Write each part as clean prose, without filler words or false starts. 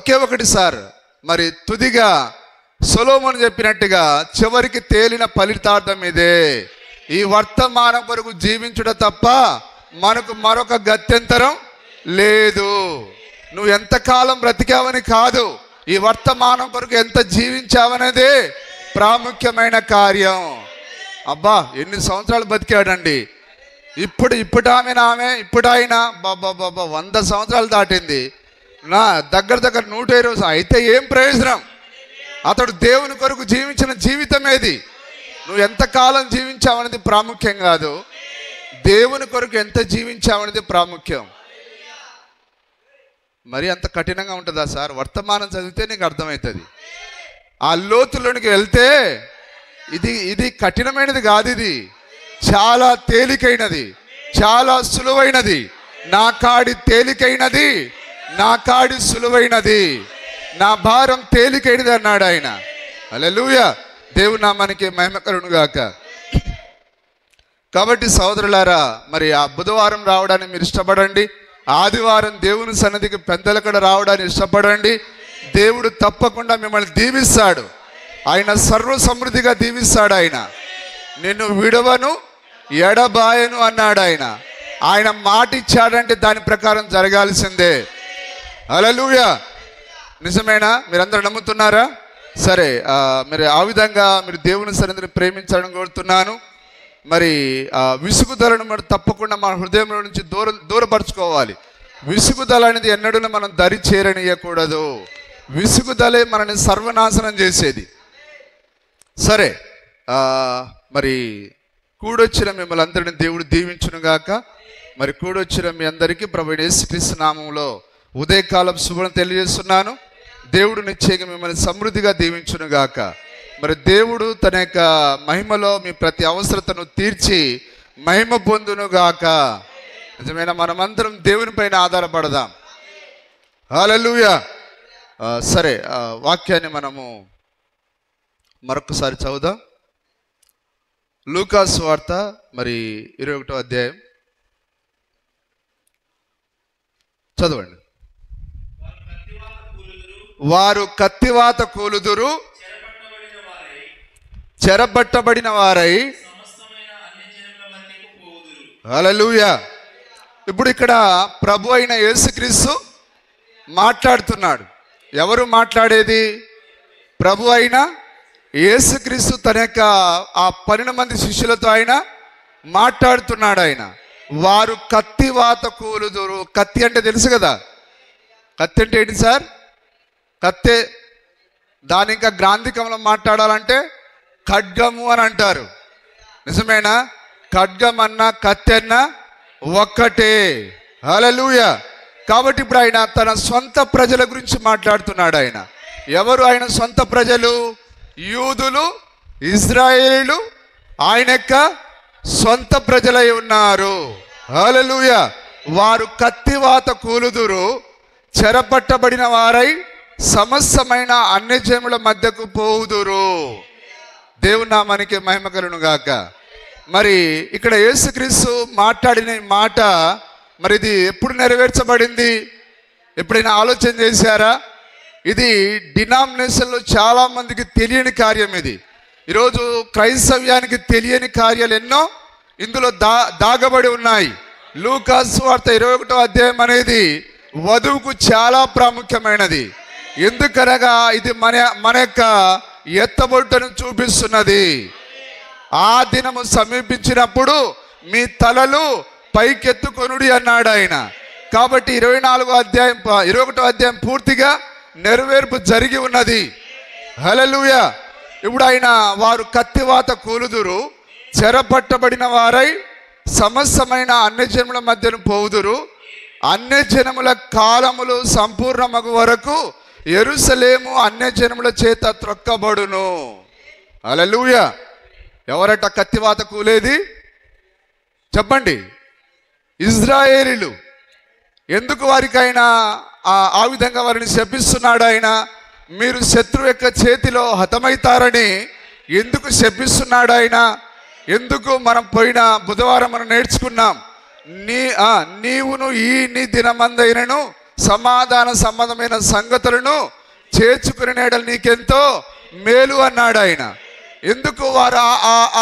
ఒకే ఒకటి సార్. మరి తుదిగా సొలొమోను చెప్పినట్టుగా చివరికి తేలిన ఫలితార్థం ఇదే, ఈ వర్తమానం కొరకు జీవించుట తప్ప మనకు మరొక గత్యంతరం లేదు. నువ్వు ఎంతకాలం బ్రతికావని కాదు, ఈ వర్తమానం కొరకు ఎంత జీవించావనేదే ప్రాముఖ్యమైన కార్యం. అబ్బా ఎన్ని సంవత్సరాలు బతికాడండి. ఇప్పుడు ఆయన బాబా 100 సంవత్సరాలు దాటింది, నా దగ్గర 120 అయితే ఏం ప్రయోజనం? అతడు దేవుని కొరకు జీవించిన జీవితం ఏది? నువ్వు ఎంతకాలం జీవించావనేది ప్రాముఖ్యం కాదు, దేవుని కొరకు ఎంత జీవించావనేది ప్రాముఖ్యం. మరి అంత కఠినంగా ఉంటుందా సార్? వర్తమానం చదివితే నీకు అర్థమవుతుంది. ఆ లోతులోనికి వెళ్తే ఇది కఠినమైనది కాదు, ఇది చాలా తేలికైనది, చాలా సులువైనది. నా కాడి తేలికైనది, నా కాడి సులువైనది, నా భారం తేలికైనది అన్నాడు ఆయన. హల్లెలూయా, దేవుని నామానికి మహిమ కలుగును గాక. కాబట్టి సోదరులారా, మరి ఆ బుధవారం రావడానికి మీరు ఇష్టపడండి, ఆదివారం దేవుని సన్నిధికి పెద్దలకడ రావడానికి ఇష్టపడండి. దేవుడు తప్పకుండా మిమ్మల్ని దీవిస్తాడు, ఆయన సర్వ సమృద్ధిగా దీవిస్తాడు. ఆయన నిన్ను విడవను ఎడబాయను అన్నాడు. ఆయన మాట ఇచ్చాడంటే దాని ప్రకారం జరగాల్సిందే. హల్లెలూయా, నిజమేనా? మీరందరూ నమ్ముతున్నారా? సరే, మరి ఆ విధంగా మీరు దేవుని సన్నిధిని ప్రేమించాలని కోరుతున్నాను. మరి విసుగుదలను మనం తప్పకుండా మన హృదయంలో నుంచి దూరపరచుకోవాలి. విసుగుదల అనేది ఎన్నడూ మనం దరి చేరనీయకూడదు. విసుగుదలే మనని సర్వనాశనం చేసేది. సరే, మరి కూడొచ్చిన మిమ్మల్ని అందరినీ దేవుడు దీవించునుగాక. మరి కూడొచ్చిన మీ అందరికీ ప్రభువైన యేసుక్రీస్తు నామములో ఉదయకాలం శుభం తెలియజేస్తున్నాను. దేవుడు నిశ్చయంగా మిమ్మల్ని సమృద్ధిగా దీవించునుగాక. మరి దేవుడు తన యొక్క మహిమలో మీ ప్రతి అవసరతను తీర్చి మహిమ పొందునుగాక. నిజమైన మనమందరం దేవుని పైన ఆధారపడదాం. హల్లెలూయా. సరే, వాక్యాన్ని మనము మరొకసారి చదువుదాం. లూకా సువార్త మరి 21వ అధ్యాయం చదవండి. వారు కత్తివాత కూలుదురు, చెరబట్టబడిన వారై. హల్లెలూయా. ఇప్పుడు ఇక్కడ ప్రభు అయిన యేసుక్రీస్తు మాట్లాడుతున్నాడు. ఎవరు మాట్లాడేది? ప్రభు అయిన యేసుక్రీస్తు తన యొక్క ఆ 12 మంది శిష్యులతో ఆయన మాట్లాడుతున్నాడు. వారు కత్తివాత కూలుదురు. కత్తి అంటే తెలుసు కదా, కత్తి అంటే ఏంటి సార్? కత్తే. దాని ఇంకా గ్రాంధికంలో మాట్లాడాలంటే ఖడ్గము అని అంటారు. నిజమేనా? ఖడ్గం అన్నా కత్తి అన్నా ఒక్కటే. హల్లెలూయా. కాబట్టి ఇప్పుడు ఆయన తన సొంత ప్రజల గురించి మాట్లాడుతున్నాడు. ఎవరు ఆయన సొంత ప్రజలు? యూదులు, ఇజ్రాయేలీలు ఆయన యొక్క సొంత ప్రజలై ఉన్నారు. హల్లెలూయా. వారు కత్తివాత కూలుదురు, చెరపట్టబడిన వారై సమస్తమైన అన్యజనుల మధ్యకు పోవుదురు. దేవుని నామానికి మహిమ కలుగును గాక. మరి ఇక్కడ యేసుక్రీస్తు మాట్లాడిన మాట మరి ఇది ఎప్పుడు నెరవేర్చబడింది? ఎప్పుడైనా ఆలోచన చేశారా? ఇది డినామినేషన్లో చాలా మందికి తెలియని కార్యం. ఇది ఈరోజు క్రైస్తవ్యానికి తెలియని కార్యాలు ఎన్నో ఇందులో దాగబడి ఉన్నాయి. లూకా సువార్త 21వ అధ్యాయం అనేది వధువుకు చాలా ప్రాముఖ్యమైనది. ఎందుకనగా ఇది మన యొక్క ఎత్తబొట్టును చూపిస్తున్నది. ఆ దినము సమీపించినప్పుడు మీ తలలు పైకెత్తుకొనుడి అన్నాడు ఆయన. కాబట్టి 21వ అధ్యాయం పూర్తిగా నెరవేర్పు జరిగి ఉన్నది. హల్లెలూయా. ఇప్పుడు ఆయన వారు కత్తివాత కూలుదురు, చెరపట్టబడిన వారై సమస్తమైన అన్యజనుల మధ్యను పోవుదురు. అన్యజనముల కాలములు సంపూర్ణమగు వరకు యెరూషలేము అన్యజనముల చేత త్రొక్కబడును. హల్లెలూయా. ఎవరట కత్తివాత కూలేది? చెప్పండి. ఇజ్రాయేలీలు. ఎందుకు వారికైనా ఆ విధంగా వారిని శపిస్తున్నాడు ఆయన? మీరు శత్రువు యొక్క చేతిలో హతమవుతారని ఎందుకు శపిస్తున్నాడు ఆయన? ఎందుకు? మనం పోయిన బుధవారం మనం నేర్చుకున్నాం, నీవును నీ దినమందైనను సమాధాన సంబంధమైన సంగతులను చేర్చుకునే నేడలు నీకెంతో మేలు అన్నాడు ఆయన. ఎందుకు వారు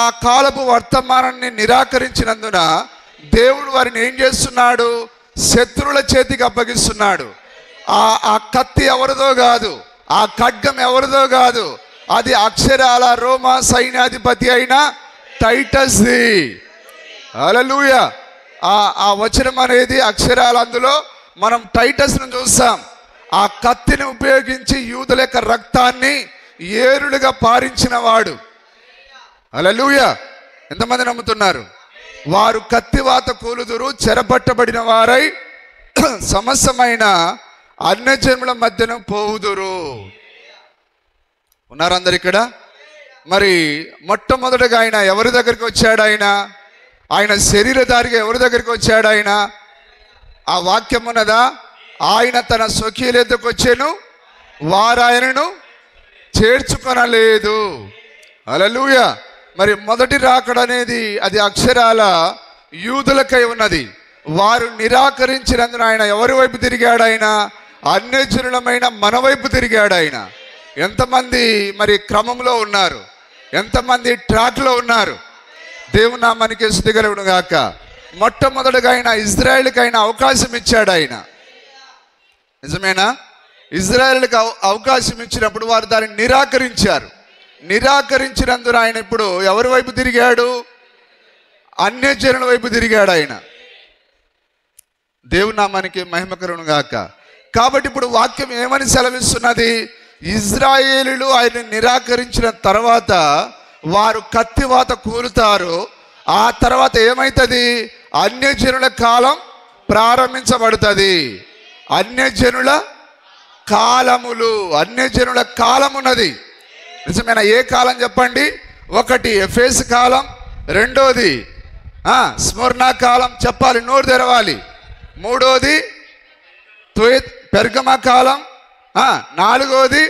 ఆ కాలపు వర్తమానాన్ని నిరాకరించినందున దేవుడు వారిని ఏం చేస్తున్నాడు? శత్రువుల చేతికి అప్పగిస్తున్నాడు. ఆ కత్తి ఎవరిదో కాదు, ఆ ఖడ్గం ఎవరిదో కాదు, అది అక్షరాల రోమా సైన్యాధిపతి అయిన టైటస్ది. హల్లెలూయా. ఆ వచనం అనేది అక్షరాలు, అందులో మనం టైటస్ను చూస్తాం. ఆ కత్తిని ఉపయోగించి యూదుల యొక్క రక్తాన్ని ఏరులుగా పారించిన వాడు. హల్లెలూయా. ఎంతమంది నమ్ముతున్నారు? వారు కత్తివాత కూలుదురు, చెరపట్టబడిన వారై సమస్తమైన అన్యజనుల మధ్యన పోవుదురు. ఉన్నారు అందరు ఇక్కడ? మరి మొట్టమొదటిగా ఆయన ఎవరి దగ్గరికి వచ్చాడు? ఆయన శరీరధారిగా ఎవరి దగ్గరికి వచ్చాడు? ఆ వాక్యం ఉన్నదా? ఆయన తన స్వకీయుల ఎద్దకు వచ్చాను, వారు ఆయనను చేర్చుకొనలేదు. హల్లెలూయా. మరి మొదటి రాకడ అనేది అది అక్షరాల యూదులకై ఉన్నది. వారు నిరాకరించినందున ఆయన ఎవరి వైపు తిరిగాడు? అన్యజనులమైన మన వైపు తిరిగాడు. ఎంతమంది మరి క్రమంలో ఉన్నారు? ఎంతమంది ట్రాక్లో ఉన్నారు? దేవుని నామానికి స్తుతి కలుగును గాక. మొట్టమొదటిగా ఆయన ఇజ్రాయేలుకి అవకాశం ఇచ్చాడు. నిజమేనా? ఇజ్రాయేలుకి అవకాశం ఇచ్చినప్పుడు వారు దాన్ని నిరాకరించారు. నిరాకరించినందున ఆయన ఇప్పుడు ఎవరి వైపు తిరిగాడు? అన్యజనుల వైపు తిరిగాడు. దేవుని నామానికి మహిమ కలుగును గాక. కాబట్టి ఇప్పుడు వాక్యం ఏమని సెలవిస్తున్నది? ఇజ్రాయేలీలు ఆయన నిరాకరించిన తర్వాత వారు కత్తివాత కూలుతారు. ఆ తర్వాత ఏమైతుంది? అన్యజనుల కాలం ప్రారంభించబడుతుంది. అన్యజనుల కాలం ఉన్నది. నిజమేనా? ఏ కాలం చెప్పండి? ఒకటి ఎఫెసు కాలం, రెండోది స్మరణ కాలం. చెప్పాలి, నోరు తెరవాలి. మూడోది పెర్గమ కాలం, నాలుగోది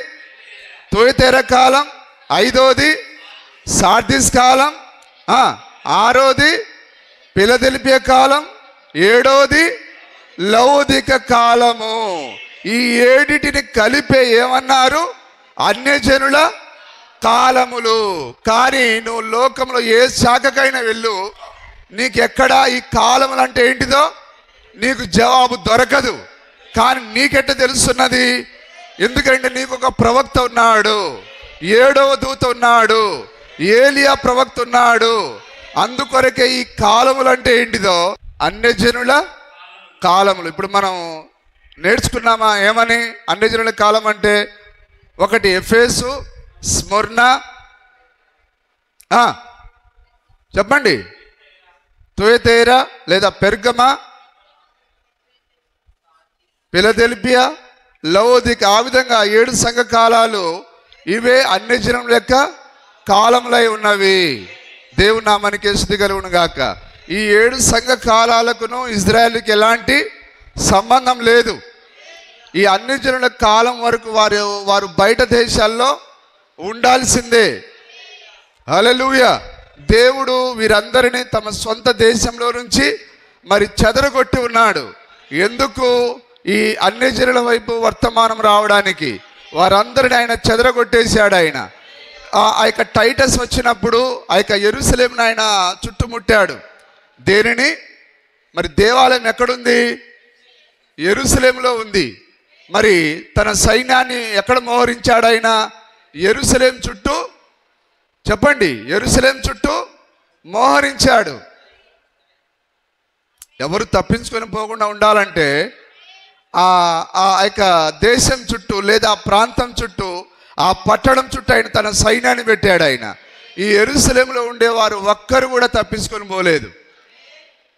తుయతెర కాలం, ఐదోది సార్దిస్ కాలం, ఆరోది ఫిలదెల్ఫియా కాలం, ఏడోది లౌదిక కాలము. ఈ ఏడిటిని కలిపే ఏమన్నారు? అన్యజనుల కాలములు. కానీ నువ్వు లోకంలో ఏ శాఖకైనా వెళ్ళు, నీకెక్కడా ఈ కాలములు అంటే ఏంటిదో నీకు జవాబు దొరకదు. కానీ నీకెట్ట తెలుస్తున్నది? ఎందుకంటే నీకు ఒక ప్రవక్త ఉన్నాడు, 7వ దూత ఉన్నాడు, ఏలియా ప్రవక్త ఉన్నాడు. అందుకొరకే ఈ కాలములు అంటే ఏంటిదో అన్యజనుల కాలములు. ఇప్పుడు మనం నేర్చుకున్నామా ఏమని? అన్యజనుల కాలం అంటే ఒకటి ఎఫెసు, స్మరణ, చెప్పండి, తుయతైర లేదా పెర్గమ, ఫిలదెల్ఫియా, లవోదిక. ఆ విధంగా 7 సంఘ కాలాలు ఇవే అన్యజనుల యొక్క కాలములై ఉన్నవి. దేవుని నామానికి స్తుతి కలుగును గాక. ఈ 7 సంఘ కాలాలకును ఇజ్రాయేలుకి ఎలాంటి సంబంధం లేదు. ఈ అన్యజనుల కాలం వరకు వారు బయట దేశాల్లో ఉండాల్సిందే. హల్లెలూయా. దేవుడు వీరందరినీ తమ సొంత దేశంలో నుంచి మరి చెదరగొట్టి ఉన్నాడు. ఎందుకు? ఈ అన్యజనుల వైపు వర్తమానం రావడానికి. వారందరిని ఆయన చెదరగొట్టేశాడు. ఆ యొక్క టైటస్ వచ్చినప్పుడు ఆ యొక్క యెరూషలేమును ఆయన చుట్టుముట్టాడు. దేనిని? మరి దేవాలయం ఎక్కడుంది? యెరూషలేములో ఉంది. మరి తన సైన్యాన్ని ఎక్కడ మోహరించాడు? యెరూషలేం చుట్టూ, చెప్పండి, యెరూషలేం చుట్టూ మోహరించాడు. ఎవరు తప్పించుకొని పోకుండా ఉండాలంటే ఆ యొక్క దేశం చుట్టూ లేదా ఆ ప్రాంతం చుట్టూ, ఆ పట్టణం చుట్టూ ఆయన తన సైన్యాన్ని పెట్టాడు. ఈ యెరూషలేములో ఉండేవారు ఒక్కరు కూడా తప్పించుకొని పోలేదు.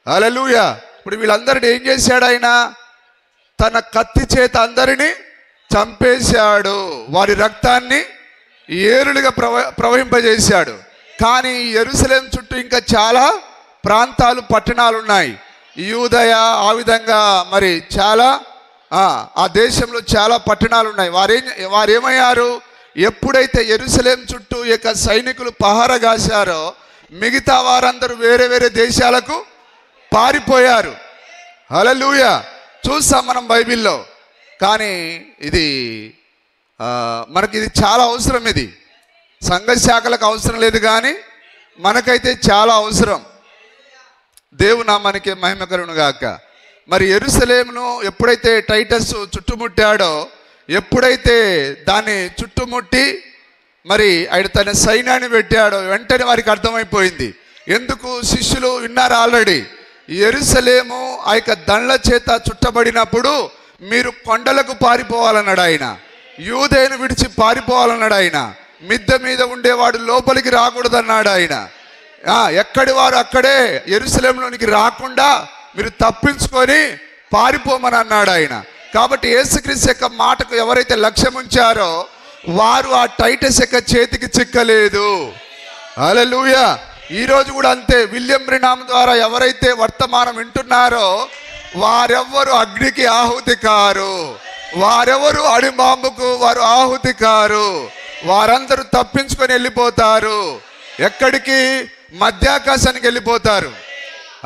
హల్లెలూయా. ఇప్పుడు వీళ్ళందరినీ ఏం చేశాడు? తన కత్తి చేత అందరినీ చంపేశాడు. వారి రక్తాన్ని ఏరులుగా ప్రవహింపజేశాడు. కానీ యెరూషలేం చుట్టూ ఇంకా చాలా ప్రాంతాలు, పట్టణాలు ఉన్నాయి. యూదయ, ఆ విధంగా మరి చాలా ఆ దేశంలో చాలా పట్టణాలు ఉన్నాయి. వారేమయ్యారు? ఎప్పుడైతే యెరూషలేం చుట్టూ యొక్క సైనికులు పహారా కాశారో మిగతా వారందరూ వేరే వేరే దేశాలకు పారిపోయారు. హల్లెలూయా. చూస్తాం మనం బైబిల్లో కానీ ఇది మనకి ఇది చాలా అవసరం. ఇది సంఘ శాఖలకు అవసరం లేదు కానీ మనకైతే చాలా అవసరం. దేవుని నామానికి మహిమ కలుగును గాక. మరి యెరూషలేమును ఎప్పుడైతే టైటస్ చుట్టుముట్టాడో, ఎప్పుడైతే దాన్ని చుట్టుముట్టి మరి ఆయన తన సైన్యాన్ని పెట్టాడో, వెంటనే వారికి అర్థమైపోయింది. ఎందుకు? శిష్యులు విన్నారు ఆల్రెడీ. యెరూషలేము ఆ యొక్క దండ్ల చేత చుట్టబడినప్పుడు మీరు కొండలకు పారిపోవాలన్నాడు ఆయన. యూదేను విడిచి పారిపోవాలన్నాడు ఆయన. మిద్దె మీద ఉండేవాడు లోపలికి రాకూడదన్నాడు ఆయన. ఎక్కడి వారు అక్కడే యెరూషలేములోనికి రాకుండా మీరు తప్పించుకొని పారిపోమని అన్నాడు ఆయన. కాబట్టి యేసుక్రీస్తు యొక్క మాటకు ఎవరైతే లక్ష్యం ఉంచారో వారు ఆ టైటస్ యొక్క చేతికి చిక్కలేదు. హల్లెలూయా. ఈరోజు కూడా అంతే. విలియం బ్రెనామ్ ద్వారా ఎవరైతే వర్తమానం వింటున్నారో వారెవ్వరు అగ్నికి ఆహుతి కారు, వారెవరు అడిబాంబుకు వారు ఆహుతి కారు. వారందరూ తప్పించుకొని వెళ్ళిపోతారు. ఎక్కడికి? మధ్యాకాశానికి వెళ్ళిపోతారు.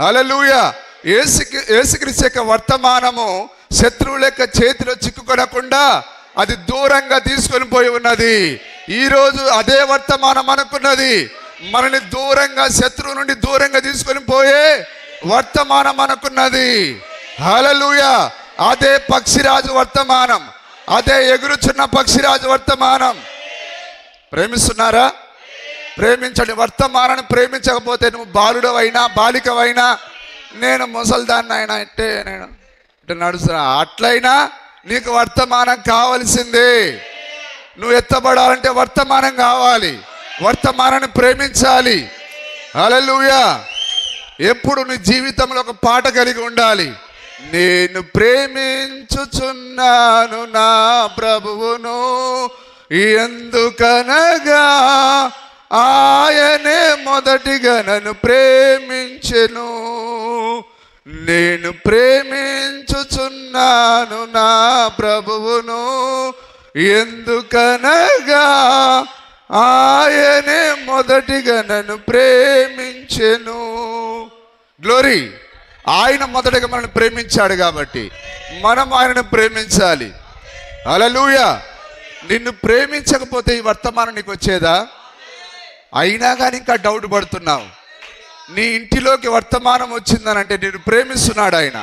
హల్లెలూయా. యేసుక్రీస్తు యొక్క వర్తమానము శత్రువుల యొక్క చేతిలో చిక్కుకొనకుండా అది దూరంగా తీసుకొని పోయి ఉన్నది. ఈరోజు అదే వర్తమానం అనుకున్నది. మనల్ని దూరంగా, శత్రువు నుండి దూరంగా తీసుకొని పోయే వర్తమానం అనుకున్నది. హల్లెలూయా. అదే పక్షిరాజు వర్తమానం, అదే ఎగురుచున్న పక్షిరాజు వర్తమానం. ప్రేమిస్తున్నారా? ప్రేమించండి. వర్తమానాన్ని ప్రేమించకపోతే నువ్వు బాలుడవైనా బాలికవైనా, నేను ముసల్దాన్ని అయినా అంటే నేను నడుస్తున్నా, అట్లయినా నీకు వర్తమానం కావాల్సిందే. నువ్వు ఎత్తబడాలంటే వర్తమానం కావాలి. వర్తమానాన్ని ప్రేమించాలి. హల్లెలూయా. ఎప్పుడు నీ జీవితంలో ఒక పాట కలిగి ఉండాలి. నేను ప్రేమించుచున్నాను నా ప్రభువును, ఎందుకనగా ఆయనే మొదటిగా నన్ను ప్రేమించెను. నేను ప్రేమించుచున్నాను నా ప్రభువును, ఎందుకనగా ఆయనే మొదటిగా నన్ను ప్రేమించెను. గ్లోరీ. ఆయన మొదటగా మనల్ని ప్రేమించాడు కాబట్టి మనం ఆయనను ప్రేమించాలి. హల్లెలూయా. నిన్ను ప్రేమించకపోతే ఈ వర్తమానం నీకు వచ్చేదా? అయినా కానీ ఇంకా డౌట్ పడుతున్నావు. నీ ఇంటిలోకి వర్తమానం వచ్చిందనంటే నిన్ను ప్రేమిస్తున్నాడు ఆయన.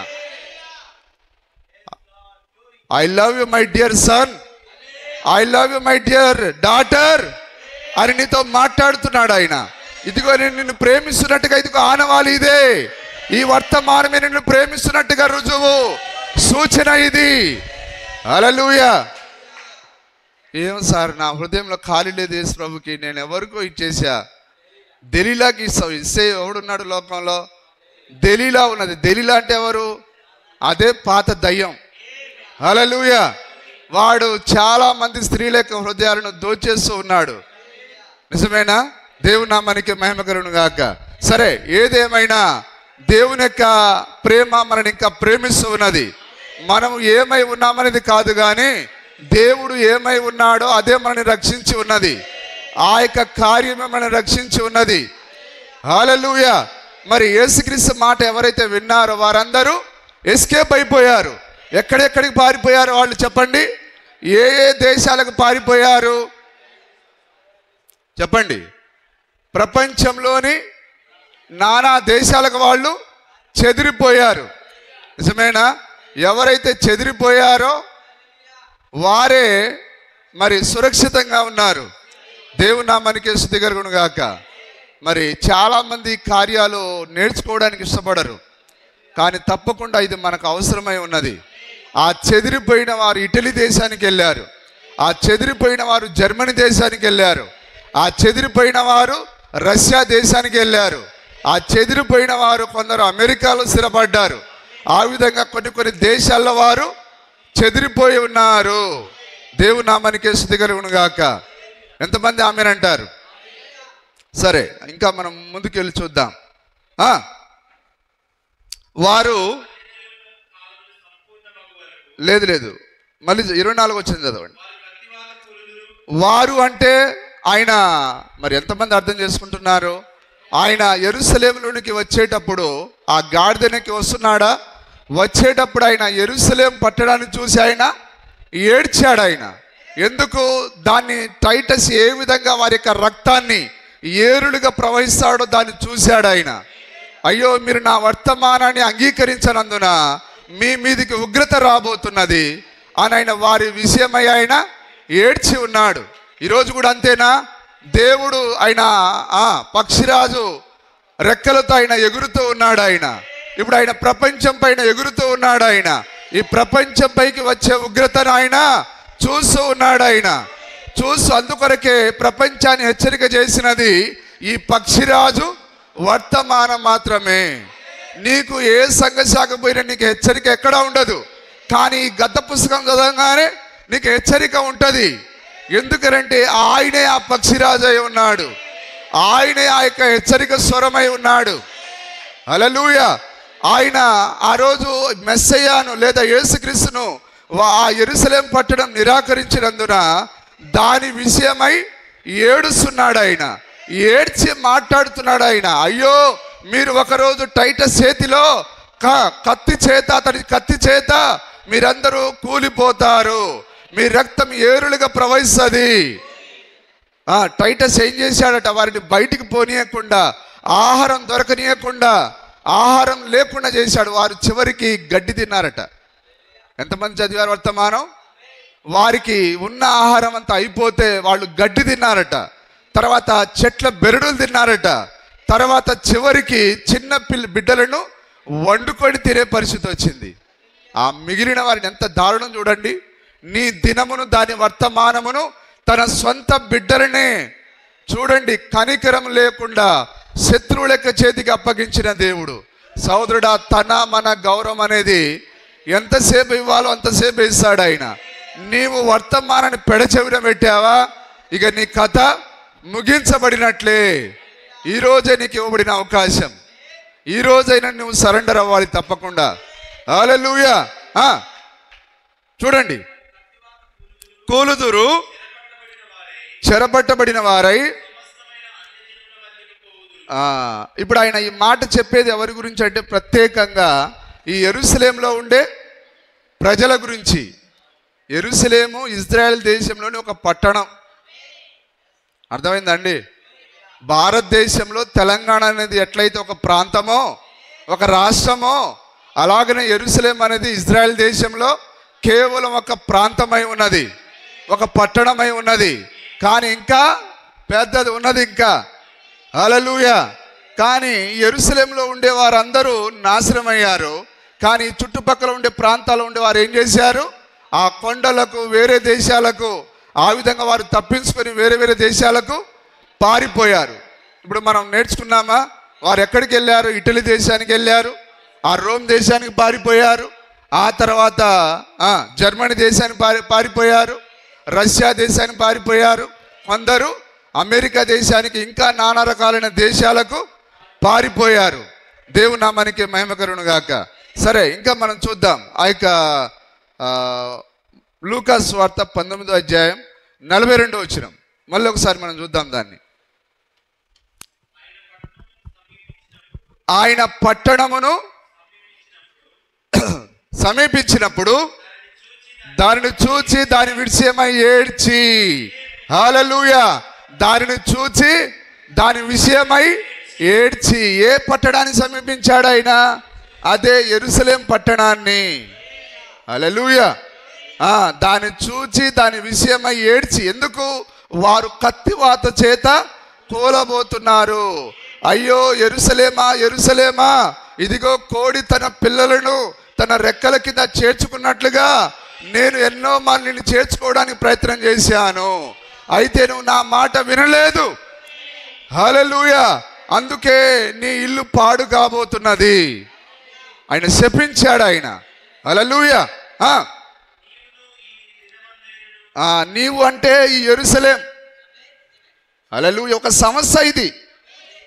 I love you my dear son, I love you my dear daughter అని నీతో మాట్లాడుతున్నాడు ఆయన. ఇదిగో నేను నిన్ను ప్రేమిస్తున్నట్టుగా, ఇదిగో ఆనవాలి ఇదే. ఈ వర్తమానమే నిన్ను ప్రేమిస్తున్నట్టుగా రుజువు, సూచన ఇది. హల్లెలూయా. ఏం సార్, నా హృదయంలో ఖాళీ లేదు యేసు ప్రభుకి, నేను ఎవరికో ఇచ్చేసా. దెలీలాకి ఇస్తావు. ఇస్తే ఎవడున్నాడు లోకంలో? దెలీలా ఉన్నది. దెలీలా అంటే ఎవరు? అదే పాత దయ్యం. హల్లెలూయా. వాడు చాలా మంది స్త్రీల యొక్క హృదయాలను దోచేస్తూ ఉన్నాడు. నిజమేనా? దేవుని నామానికి మహిమ కలుగును గాక. సరే, ఏదేమైనా దేవుని యొక్క ప్రేమ మనని ఇంకా ప్రేమిస్తూ ఉన్నది. మనము ఏమై ఉన్నామనేది కాదు కానీ దేవుడు ఏమై ఉన్నాడో అదే మనని రక్షించి ఉన్నది. ఆ యొక్క కార్యమే మనని రక్షించి ఉన్నది. హల్లెలూయా. మరి యేసుక్రీస్తు మాట ఎవరైతే విన్నారో వారందరూ ఎస్కేప్ అయిపోయారు. ఎక్కడెక్కడికి పారిపోయారు వాళ్ళు చెప్పండి? ఏ ఏ దేశాలకు పారిపోయారు చెప్పండి? ప్రపంచంలోని నానా దేశాలకు వాళ్ళు చెదిరిపోయారు. నిజమేనా? ఎవరైతే చెదిరిపోయారో వారే మరి సురక్షితంగా ఉన్నారు. దేవుని నామానికి స్తుతి కలుగును గాక. మరి చాలామంది కార్యాలు నేర్చుకోవడానికి ఇష్టపడరు, కానీ తప్పకుండా ఇది మనకు అవసరమై ఉన్నది. ఆ చెదిరిపోయిన వారు ఇటలీ దేశానికి వెళ్ళారు, ఆ చెదిరిపోయిన వారు జర్మనీ దేశానికి వెళ్ళారు, ఆ చెదిరిపోయిన వారు రష్యా దేశానికి వెళ్ళారు, ఆ చెదిరిపోయిన వారు కొందరు అమెరికాలో స్థిరపడ్డారు. ఆ విధంగా కొన్ని దేశాల్లో వారు చెదిరిపోయి ఉన్నారు. దేవుని నామానికి స్తుతి కలుగును గాక. ఎంతమంది ఆమేనంటారు? సరే, ఇంకా మనం ముందుకెళ్ళి చూద్దాం. వారు లేదు మళ్ళీ 24 వచ్చింది చదవండి. వారు అంటే ఆయన మరి ఎంతమంది అర్థం చేసుకుంటున్నారు? ఆయన యెరూషలేములోనికి వచ్చేటప్పుడు ఆ గాడిదనికి వస్తున్నాడా? వచ్చేటప్పుడు ఆయన యెరూషలేం పట్టణాన్ని చూసి ఆయన ఏడ్చాడు ఆయన. ఎందుకు? దాన్ని టైటస్ ఏ విధంగా వారి యొక్క రక్తాన్ని ఏరులుగా ప్రవహిస్తాడో దాన్ని చూశాడు ఆయన. అయ్యో, మీరు నా వర్తమానాన్ని అంగీకరించనందున మీ మీదికి ఉగ్రత రాబోతున్నది అని ఆయన వారి విషయమై ఆయన ఏడ్చి ఉన్నాడు. ఈరోజు కూడా అంతేనా? దేవుడు ఆయన పక్షిరాజు రెక్కలతో ఆయన ఎగురుతూ ఉన్నాడు. ఆయన ఇప్పుడు ఆయన ప్రపంచం పైన ఎగురుతూ ఉన్నాడు. ఆయన ఈ ప్రపంచం పైకి వచ్చే ఉగ్రతను ఆయన చూస్తూ ఉన్నాడు. ఆయన అందుకొరకే ప్రపంచాన్ని హెచ్చరిక చేసినది ఈ పక్షిరాజు వర్తమానం మాత్రమే. నీకు ఏ సంఘశాఖ పోయినా నీకు హెచ్చరిక ఎక్కడా ఉండదు, కానీ ఈ గత పుస్తకం చదవగానే నీకు హెచ్చరిక ఉంటుంది. ఎందుకంటే ఆయనే ఆ పక్షిరాజు అయి ఉన్నాడు, ఆయనే ఆ యొక్క హెచ్చరిక స్వరమై ఉన్నాడు. హల్లెలూయా. ఆయన ఆ రోజు మెస్సయ్యను లేదా యేసుక్రీస్తును ఆ యెరూషలేము పట్టణం నిరాకరించినందున దాని విషయమై ఏడుస్తున్నాడు. ఆయన ఏడ్చి మాట్లాడుతున్నాడు. ఆయన అయ్యో, మీరు ఒకరోజు టైటస్ చేతిలో అతని కత్తి చేత మీరందరూ కూలిపోతారు, మీ రక్తం ఏరులుగా ప్రవహిస్తుంది. టైటస్ ఏం చేశాడట? వారిని బయటికి పోనీయకుండా, ఆహారం దొరకనీయకుండా, ఆహారం లేకుండా చేశాడు. వారు చివరికి గడ్డి తిన్నారట. ఎంతమంది చదివారు వర్తమానం? వారికి ఉన్న ఆహారం అంతా అయిపోతే వాళ్ళు గడ్డి తిన్నారట, తర్వాత చెట్ల బెరడులు తిన్నారట, తర్వాత చివరికి చిన్న బిడ్డలను వండుకొని తినే పరిస్థితి వచ్చింది. ఆ మిగిలిన వారిని ఎంత దారుణం చూడండి. నీ దినమును దాని వర్తమానమును తన సొంత బిడ్డలనే చూడండి కనికరం లేకుండా శత్రువుల యొక్క చేతికి అప్పగించిన దేవుడు. సోదరుడా, తన మన గౌరవం అనేది ఎంతసేపు ఇవ్వాలో అంతసేపు ఇస్తాడు ఆయన. నీవు వర్తమానాన్ని పెడచెవిన పెట్టావా, ఇక నీ కథ ముగించబడినట్లే. ఈరోజే నీకు ఇవ్వబడిన అవకాశం. ఈరోజైనా నువ్వు సరెండర్ అవ్వాలి తప్పకుండా. హల్లెలూయా. చూడండి, కూలుదురు చెరపట్టబడిన వారై. ఇప్పుడు ఆయన ఈ మాట చెప్పేది ఎవరి గురించి అంటే ప్రత్యేకంగా ఈ యెరూషలేములో ఉండే ప్రజల గురించి. యెరూషలేము ఇజ్రాయెల్ దేశంలోని ఒక పట్టణం. అర్థమైందండి? భారతదేశంలో తెలంగాణ అనేది ఎట్లయితే ఒక ప్రాంతమో ఒక రాష్ట్రమో, అలాగనే యెరూషలేం అనేది ఇజ్రాయెల్ దేశంలో కేవలం ఒక ప్రాంతమై ఉన్నది, ఒక పట్టణమై ఉన్నది. కానీ ఇంకా పెద్దది ఉన్నది ఇంకా. హల్లెలూయా. కానీ యెరూషలేంలో ఉండే వారందరూ నాశనం అయ్యారు. కానీ చుట్టుపక్కల ఉండే ప్రాంతాల్లో ఉండే వారు ఏం చేశారు? ఆ కొండలకు, వేరే దేశాలకు, ఆ విధంగా వారు తప్పించుకొని వేరే వేరే దేశాలకు పారిపోయారు. ఇప్పుడు మనం నేర్చుకున్నామా? వారు ఎక్కడికి వెళ్ళారు? ఇటలీ దేశానికి వెళ్ళారు, ఆ రోమ్ దేశానికి పారిపోయారు, ఆ తర్వాత జర్మనీ దేశానికి పారిపోయారు, రష్యా దేశానికి పారిపోయారు, కొందరు అమెరికా దేశానికి, ఇంకా నానా రకాలైన దేశాలకు పారిపోయారు. దేవుని నామానికి మహిమ కలుగును గాక. సరే, ఇంకా మనం చూద్దాం ఆ యొక్క లూకా సువార్త 19వ అధ్యాయం 42వ వచనం. మళ్ళీ ఒకసారి మనం చూద్దాం దాన్ని. ఆయన పట్టణమును సమీపించినప్పుడు దానిని చూచి దాని విషయమై ఏడ్చి. హల్లెలూయా. దానిని చూచి దాని విషయమై ఏడ్చి. ఏ పట్టణాన్ని సమీపించాడు ఆయన? అదే యెరూషలేం పట్టణాన్ని. హల్లెలూయా. దాన్ని చూచి దాని విషయమై ఏడ్చి. ఎందుకు? వారు కత్తివాత చేత కూలబోతున్నారు. అయ్యో యెరూషలేమా, యెరూషలేమా, ఇదిగో కోడి తన పిల్లలను తన రెక్కల కింద చేర్చుకున్నట్లుగా నేను ఎన్నో మందిని చేర్చుకోవడానికి ప్రయత్నం చేశాను, అయితే నువ్వు నా మాట వినలేదు. హల్లెలూయా. అందుకే నీ ఇల్లు పాడు కాబోతున్నది. ఆయన శపించాడు ఆయన. హల్లెలూయా. నీవు అంటే ఈ యెరూషలేం. హల్లెలూయా. ఒక సమస్య ఇది.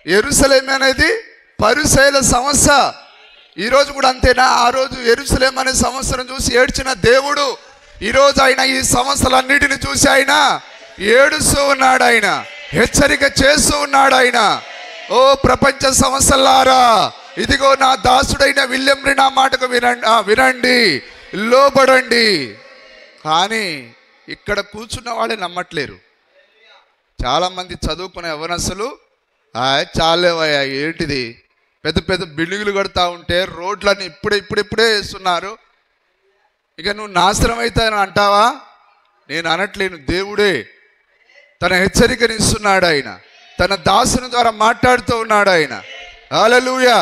యెరూషలేం అనేది పరిసయ్యుల సమస్య. ఈరోజు కూడా అంతేనా? ఆ రోజు యెరూషలేం అనే సమస్యను చూసి ఏడ్చిన దేవుడు ఈరోజు ఆయన ఈ సమస్యలన్నిటిని చూసి ఆయన ఏడుస్తూ ఉన్నాడు. ఆయన హెచ్చరిక చేస్తూ ఉన్నాడు. ఆయన, ఓ ప్రపంచ సమస్యలారా, ఇదిగో నా దాసుడైన విలియం నా మాటకు వినండి, లోబడండి. కానీ ఇక్కడ కూర్చున్న వాళ్ళే నమ్మట్లేరు. చాలామంది చదువుకునే యవ్వనస్తులు చాలేవయ్యా ఏంటిది, పెద్ద పెద్ద బిల్డింగులు కడతా ఉంటే రోడ్లన్నీ ఇప్పుడే వేస్తున్నారు, ఇక నువ్వు నాశనం అవుతాయని అంటావా? నేను అనట్లేను. దేవుడే తన హెచ్చరికని ఇస్తున్నాడు. ఆయన తన దాసుని ద్వారా మాట్లాడుతూ ఉన్నాడు. ఆయన హల్లెలూయా.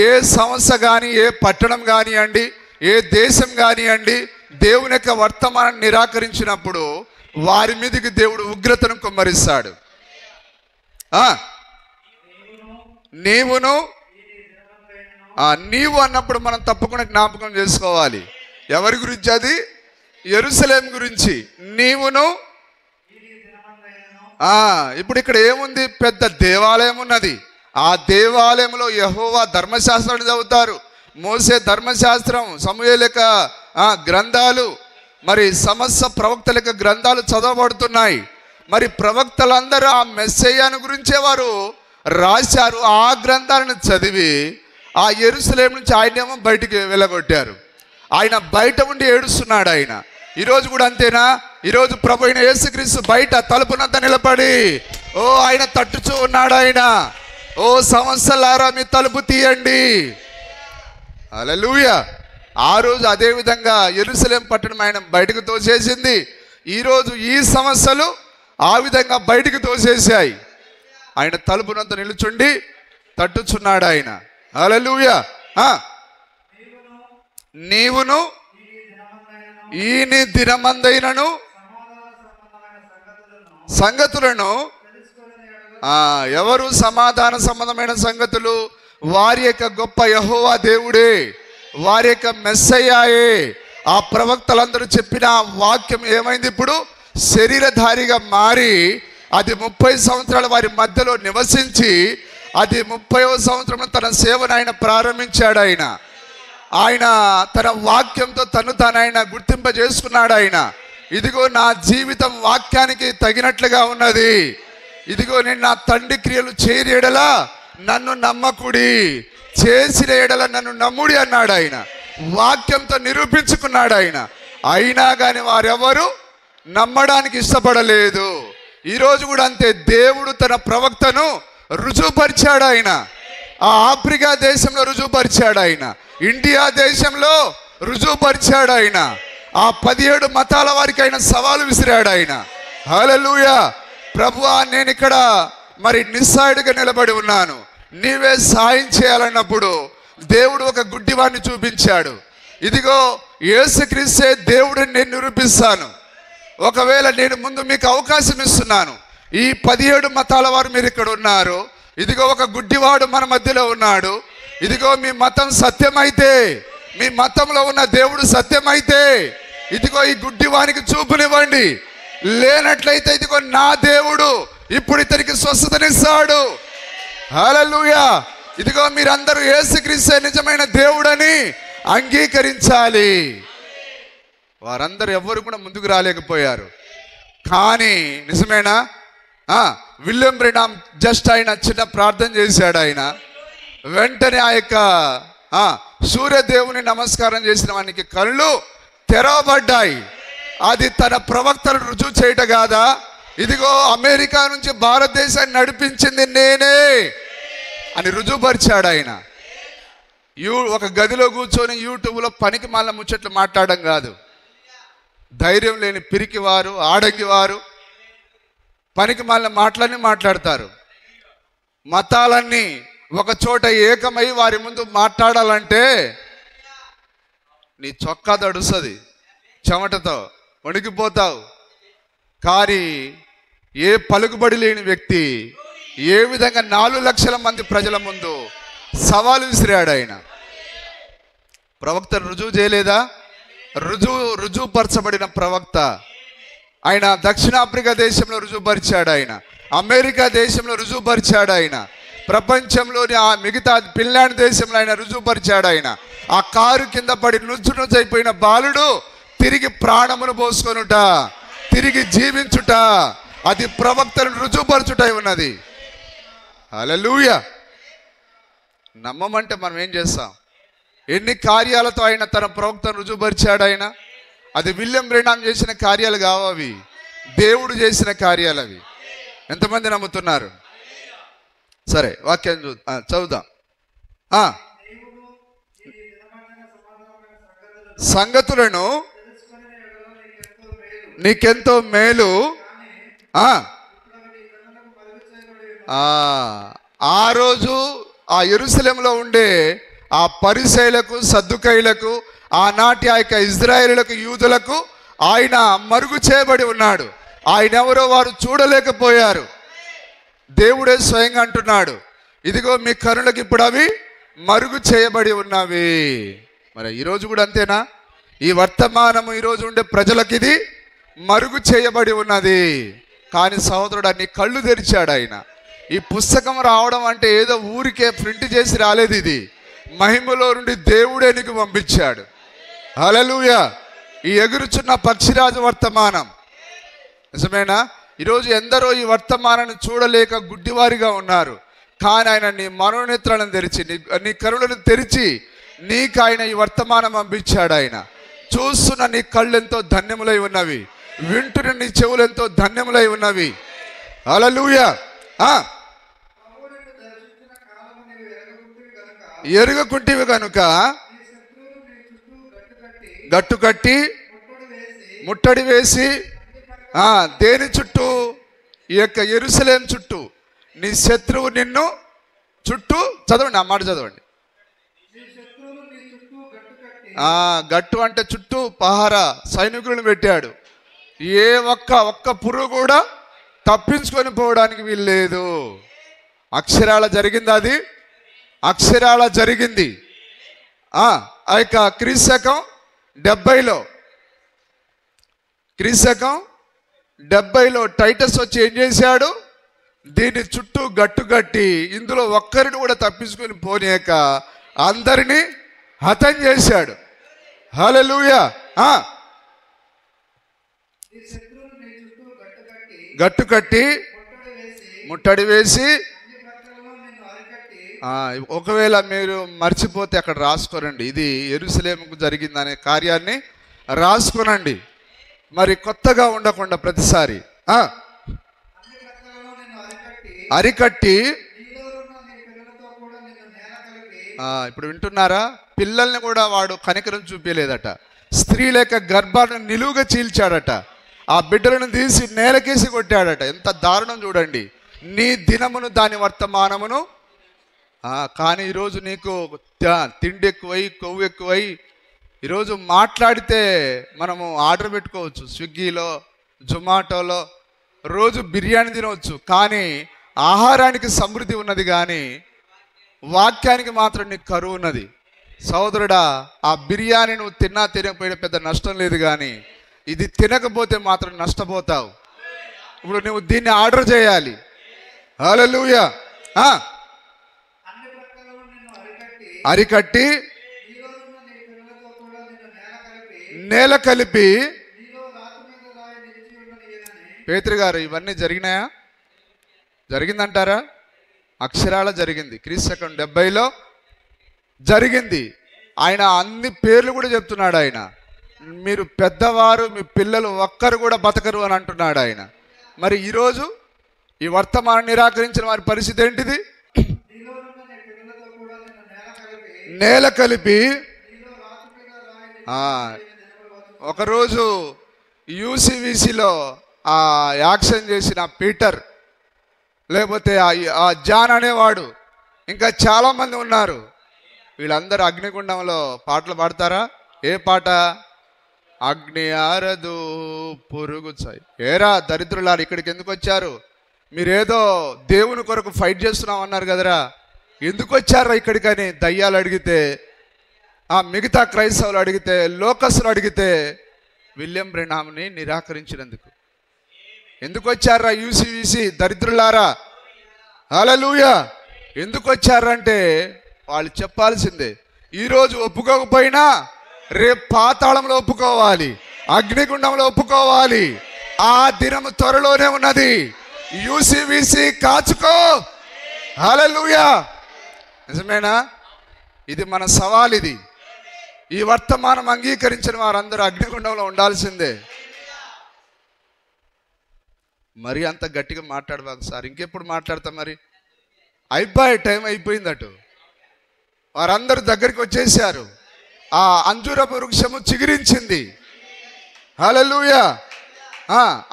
ఏ సంస్థ కానీ, ఏ పట్టణం కానివ్వండి, ఏ దేశం కానివ్వండి, దేవుని యొక్క వర్తమానం నిరాకరించినప్పుడు వారి మీదకి దేవుడు ఉగ్రతను కుమ్మరిస్తాడు. నీవు అన్నప్పుడు మనం తప్పకుండా జ్ఞాపకం చేసుకోవాలి. ఎవరి గురించి? అది యెరూషలేం గురించి. నీవును ఇప్పుడు ఇక్కడ ఏముంది? పెద్ద దేవాలయం ఉన్నది. ఆ దేవాలయంలో యెహోవా ధర్మశాస్త్రాన్ని చదువుతారు. మోసే ధర్మశాస్త్రం, సమూయేలు యొక్క గ్రంథాలు, మరి సమస్త ప్రవక్తల యొక్క గ్రంథాలు చదవబడుతున్నాయి. మరి ప్రవక్తలందరూ ఆ మెస్సయ్యను గురించే వారు రాశారు. ఆ గ్రంథాలను చదివి ఆ యెరూషలేం నుంచి ఆయనేమో బయటికి వెళ్ళగొట్టారు. ఆయన బయట ఉండి ఏడుస్తున్నాడు. ఆయన ఈరోజు కూడా అంతేనా? ఈరోజు ప్రభు అయిన యేసుక్రీస్తు బయట తలుపునంత నిలబడి ఆయన తట్టుచూ ఉన్నాడు. ఆయన సంవత్సరాలారా మీ తలుపు తీయండి. హల్లెలూయా. ఆ రోజు అదే విధంగా యెరూషలేం పట్టణం ఆయన బయటకు తోసేసింది. ఈరోజు ఈ సమస్యలు ఆ విధంగా బయటకు తోసేసాయి. ఆయన తలుపునంత నిలుచుండి తట్టుచున్నాడు. ఆయన హల్లెలూయా. నీవును ఈ నీ దినమందైనను సంగతులను ఎవరు సమాధాన సంబంధమైన సంగతులు? వారి యొక్క గొప్ప యెహోవా దేవుడే, వారి యొక్క మెస్సయ్యాయే. ఆ ప్రవక్తలందరూ చెప్పిన వాక్యం ఏమైంది? ఇప్పుడు శరీరధారిగా మారి అది 30 సంవత్సరాలు వారి మధ్యలో నివసించి అది 30వ సంవత్సరంలో తన సేవను ఆయన ప్రారంభించాడు. ఆయన తన వాక్యంతో తను గుర్తింపజేసుకున్నాడు. ఆయన ఇదిగో నా జీవితం వాక్యానికి తగినట్లుగా ఉన్నది, ఇదిగో నేను నా తండ్రి క్రియలు చేయని ఎడల నన్ను నమ్మకుడి, చేసిన ఎడల నన్ను నమ్ముడి అన్నాడు. ఆయన వాక్యంతో నిరూపించుకున్నాడు. అయినా కానీ వారెవరు నమ్మడానికి ఇష్టపడలేదు. ఈరోజు కూడా అంతే. దేవుడు తన ప్రవక్తను రుజువుపరిచాడు. ఆయన ఆ ఆఫ్రికా దేశంలో రుజువుపరిచాడు. ఆయన ఇండియా దేశంలో రుజువుపరిచాడు. ఆయన ఆ 17 మతాల వారికి ఆయన సవాలు విసిరాడు. ఆయన హల్లెలూయా. ప్రభువా, నేను ఇక్కడ మరి నిస్సాయుడిగా నిలబడి ఉన్నాను, నీవే సాయం చేయాలన్నప్పుడు దేవుడు ఒక గుడ్డివాడిని చూపించాడు. ఇదిగో యేసుక్రీస్తే దేవుడిని నేను నిరూపిస్తాను. ఒకవేళ నేను ముందు మీకు అవకాశం ఇస్తున్నాను. ఈ 17 మతాల వారు మీరు ఇక్కడ ఉన్నారు, ఇదిగో ఒక గుడ్డివాడు మన మధ్యలో ఉన్నాడు. ఇదిగో మీ మతం సత్యమైతే, మీ మతంలో ఉన్న దేవుడు సత్యమైతే ఇదిగో ఈ గుడ్డివానికి చూపునివ్వండి. లేనట్లయితే ఇదిగో నా దేవుడు ఇప్పుడు ఇతనికి స్వస్థతనిస్తాడు. హల్లెలూయా. ఇదిగో మీరందరూ యేసుక్రీస్తే నిజమైన దేవుడని అంగీకరించాలి. వారందరూ ఎవరు కూడా ముందుకు రాలేకపోయారు. కానీ నిజమేనా? విలియం బ్రెనామ్ జస్ట్ ఆయన చిన్న ప్రార్థన చేశాడు. ఆయన వెంటనే ఆ యొక్క సూర్యదేవుని నమస్కారం చేసిన వానికి కళ్ళు తెరవబడ్డాయి. అది తన ప్రవక్తలు రుజువు చేయట కాదా? ఇదిగో అమెరికా నుంచి భారతదేశాన్ని నడిపించింది నేనే అని రుజువుపరిచాడు. ఆయన ఒక గదిలో కూర్చొని యూట్యూబ్లో పనికి మాల ముచ్చట్లు మాట్లాడడం కాదు. ధైర్యం లేని పిరికివారు, ఆడంగివారు పనికి మాలిన మాటలన్నీ మాట్లాడతారు. మతాలన్నీ ఒక చోట ఏకమై వారి ముందు మాట్లాడాలంటే నీ చొక్కా తడుస్తుంది, చెమటతో వణికిపోతావు. కానీ ఏ పలుకుబడి లేని వ్యక్తి ఏ విధంగా 4 లక్షల మంది ప్రజల ముందు సవాలు విసిరాడు. ఆయన ప్రవక్త రుజువు చేయలేదా? రుజువుపరచబడిన ప్రవక్త. ఆయన దక్షిణాఫ్రికా దేశంలో రుజువుపరిచాడు. ఆయన అమెరికా దేశంలో రుజువుపరిచాడు. ఆయన ప్రపంచంలోని ఆ మిగతా ఫిన్లాండ్ దేశంలో ఆయన రుజువుపరిచాడు. ఆయన ఆ కారు కింద పడి నుజ్జునుజైపోయిన బాలుడు తిరిగి ప్రాణమును పోసుకొనుట, తిరిగి జీవించుట, అది ప్రవక్తలను రుజువుపరచుటై ఉన్నది. హల్లెలూయా. నమ్మమంటే మనం ఏం చేస్తాం? ఎన్ని కార్యాలతో ఆయన తన ప్రవక్తను రుజువుపరిచాడు. అది విలియం బ్రెనామ్ చేసిన కార్యాలు కావు, అవి దేవుడు చేసిన కార్యాలు అవి. ఎంతమంది నమ్ముతున్నారు? సరే, వాక్యం చదువుదాం. సంగతులను నీకెంతో మేలు. ఆ రోజు ఆ యెరూషలేములో ఉండే ఆ పరిసయ్యులకు, సద్దుకయ్యులకు, ఆనాటి ఆ యొక్క ఇజ్రాయేలులకు, యూదులకు ఆయన మరుగు చేయబడి ఉన్నాడు. ఆయన ఎవరో వారు చూడలేకపోయారు. దేవుడే స్వయంగా అంటున్నాడు, ఇదిగో మీ కనులకు ఇప్పుడు అవి మరుగు చేయబడి ఉన్నవి. మరి ఈరోజు కూడా అంతేనా? ఈ వర్తమానము ఈరోజు ఉండే ప్రజలకు ఇది మరుగు చేయబడి ఉన్నది. కానీ సహోదరుడు నీ కళ్ళు తెరిచాడు ఆయన. ఈ పుస్తకం రావడం అంటే ఏదో ఊరికే ప్రింట్ చేసి రాలేదు, ఇది మహిమలో నుండి దేవుడే నీకు పంపించాడు. హల్లెలూయా. ఈ ఎగురుచున్న పక్షిరాజు వర్తమానం నిజమేనా? ఈరోజు ఎందరో ఈ వర్తమానాన్ని చూడలేక గుడ్డివారిగా ఉన్నారు. కానీ ఆయన నీ మనోనేత్రాలను తెరిచి, నీ కరులను తెరిచి నీకు ఆయన ఈ వర్తమానం పంపించాడు. ఆయన చూస్తున్న నీ కళ్ళు ఎంతో ధన్యములై ఉన్నవి, వింటున్న నీ చెవులు ఎంతో ధన్యములై ఉన్నవి. హల్లెలూయా. ఎరుగకుంటివి కనుక గట్టు కట్టి ముట్టడి వేసి, దేని చుట్టూ? ఈ యొక్క యెరూషలేము చుట్టూ. నీ శత్రువు నిన్ను చుట్టూ, చదవండి, ఆ మాట చదవండి. గట్టు అంటే చుట్టూ పహారా సైనికులను పెట్టాడు. ఏ ఒక్క పురుగు కూడా తప్పించుకొని పోవడానికి వీలు లేదు. అక్షరాల జరిగింది, అది అక్షరాల జరిగింది. ఆ యొక్క క్రీస్తకం 70లో టైటస్ వచ్చి ఏం చేశాడు? దీన్ని చుట్టూ గట్టు కట్టి ఇందులో ఒక్కరిని కూడా తప్పించుకొని పోనీయక అందరినీ హతం చేశాడు. హల్లెలూయా. గట్టు కట్టి ముట్టడి వేసి, ఒకవేళ మీరు మర్చిపోతే అక్కడ రాసుకోనండి, ఇది యెరూషలేముకు జరిగిందనే కార్యాన్ని రాసుకోనండి. మరి కొత్తగా ఉండకుండా ప్రతిసారి అరికట్టి. ఇప్పుడు వింటున్నారా? పిల్లల్ని కూడా వాడు కనికరం చూపించలేదట. స్త్రీల యొక్క గర్భాన్ని నిలువుగా చీల్చాడట. ఆ బిడ్డలను తీసి నేలకేసి కొట్టాడట. ఎంత దారుణం చూడండి. నీ దినమును దాని వర్తమానమును. కానీ ఈరోజు నీకు తిండి ఎక్కువై, కొవ్వు ఎక్కువై, ఈరోజు మాట్లాడితే మనము ఆర్డర్ పెట్టుకోవచ్చు, స్విగ్గీలో, జొమాటోలో, రోజు బిర్యానీ తినవచ్చు. కానీ ఆహారానికి సమృద్ధి ఉన్నది, కానీ వాక్యానికి మాత్రం నీకు కరువు ఉన్నది. సహోదరుడా, ఆ బిర్యానీ నువ్వు తిన్నా తినకపోయినా పెద్ద నష్టం లేదు, కానీ ఇది తినకపోతే మాత్రం నష్టపోతావు. ఇప్పుడు నువ్వు దీన్ని ఆర్డర్ చేయాలి. హల్లెలూయా. అరికట్టి నేల కలిపి. పేతురు గారు, ఇవన్నీ జరిగినాయా? జరిగిందంటారా? అక్షరాల జరిగింది. క్రీస్తకం 70లో జరిగింది. ఆయన అన్ని పేర్లు కూడా చెప్తున్నాడు. ఆయన మీరు పెద్దవారు, మీ పిల్లలు ఒక్కరు కూడా బతకరు అని అంటున్నాడు ఆయన. మరి ఈరోజు ఈ వర్తమానం నిరాకరించిన వారి పరిస్థితి ఏంటిది? నేల కలిపి. ఒకరోజు యూసీవీసీలో యాక్షన్ చేసిన పీటర్, లేకపోతే ఆ జాన్ అనేవాడు, ఇంకా చాలామంది ఉన్నారు. వీళ్ళందరూ అగ్నిగుండంలో పాటలు పాడతారా? ఏ పాట? అగ్ని ఆరదు పొరుగు చాయి. ఏరా దరిద్రులారు, ఇక్కడికి ఎందుకు వచ్చారు? మీరేదో దేవుని కొరకు ఫైట్ చేస్తున్నాం అన్నారు కదరా, ఎందుకు వచ్చారా ఇక్కడికని దయ్యాలు అడిగితే, మిగతా క్రైస్తవులు అడిగితే, లోకస్తులు అడిగితే, విలియం బ్రెనామ్ని నిరాకరించినందుకు. ఎందుకు వచ్చారా యూసీవీసీ దరిద్రులారా? హల్లెలూయా. ఎందుకు వచ్చారంటే వాళ్ళు చెప్పాల్సిందే. ఈరోజు ఒప్పుకోకపోయినా రేపు పాతాళంలో ఒప్పుకోవాలి, అగ్నిగుండంలో ఒప్పుకోవాలి. ఆ దినం త్వరలోనే ఉన్నది. యూసీవీసీ కాచుకో. హల్లెలూయా. నిజమేనా? ఇది మన సవాల్. ఇది ఈ వర్తమానం అంగీకరించిన వారందరూ అగ్నిగుండంలో ఉండాల్సిందే. మరి అంత గట్టిగా మాట్లాడబాకు సార్, ఇంకెప్పుడు మాట్లాడతాం? మరి అయిపోయి టైం అయిపోయింది. అటు వారందరూ దగ్గరికి వచ్చేసారు. ఆ అంజూరపు వృక్షము చిగురించింది. హల్లెలూయా.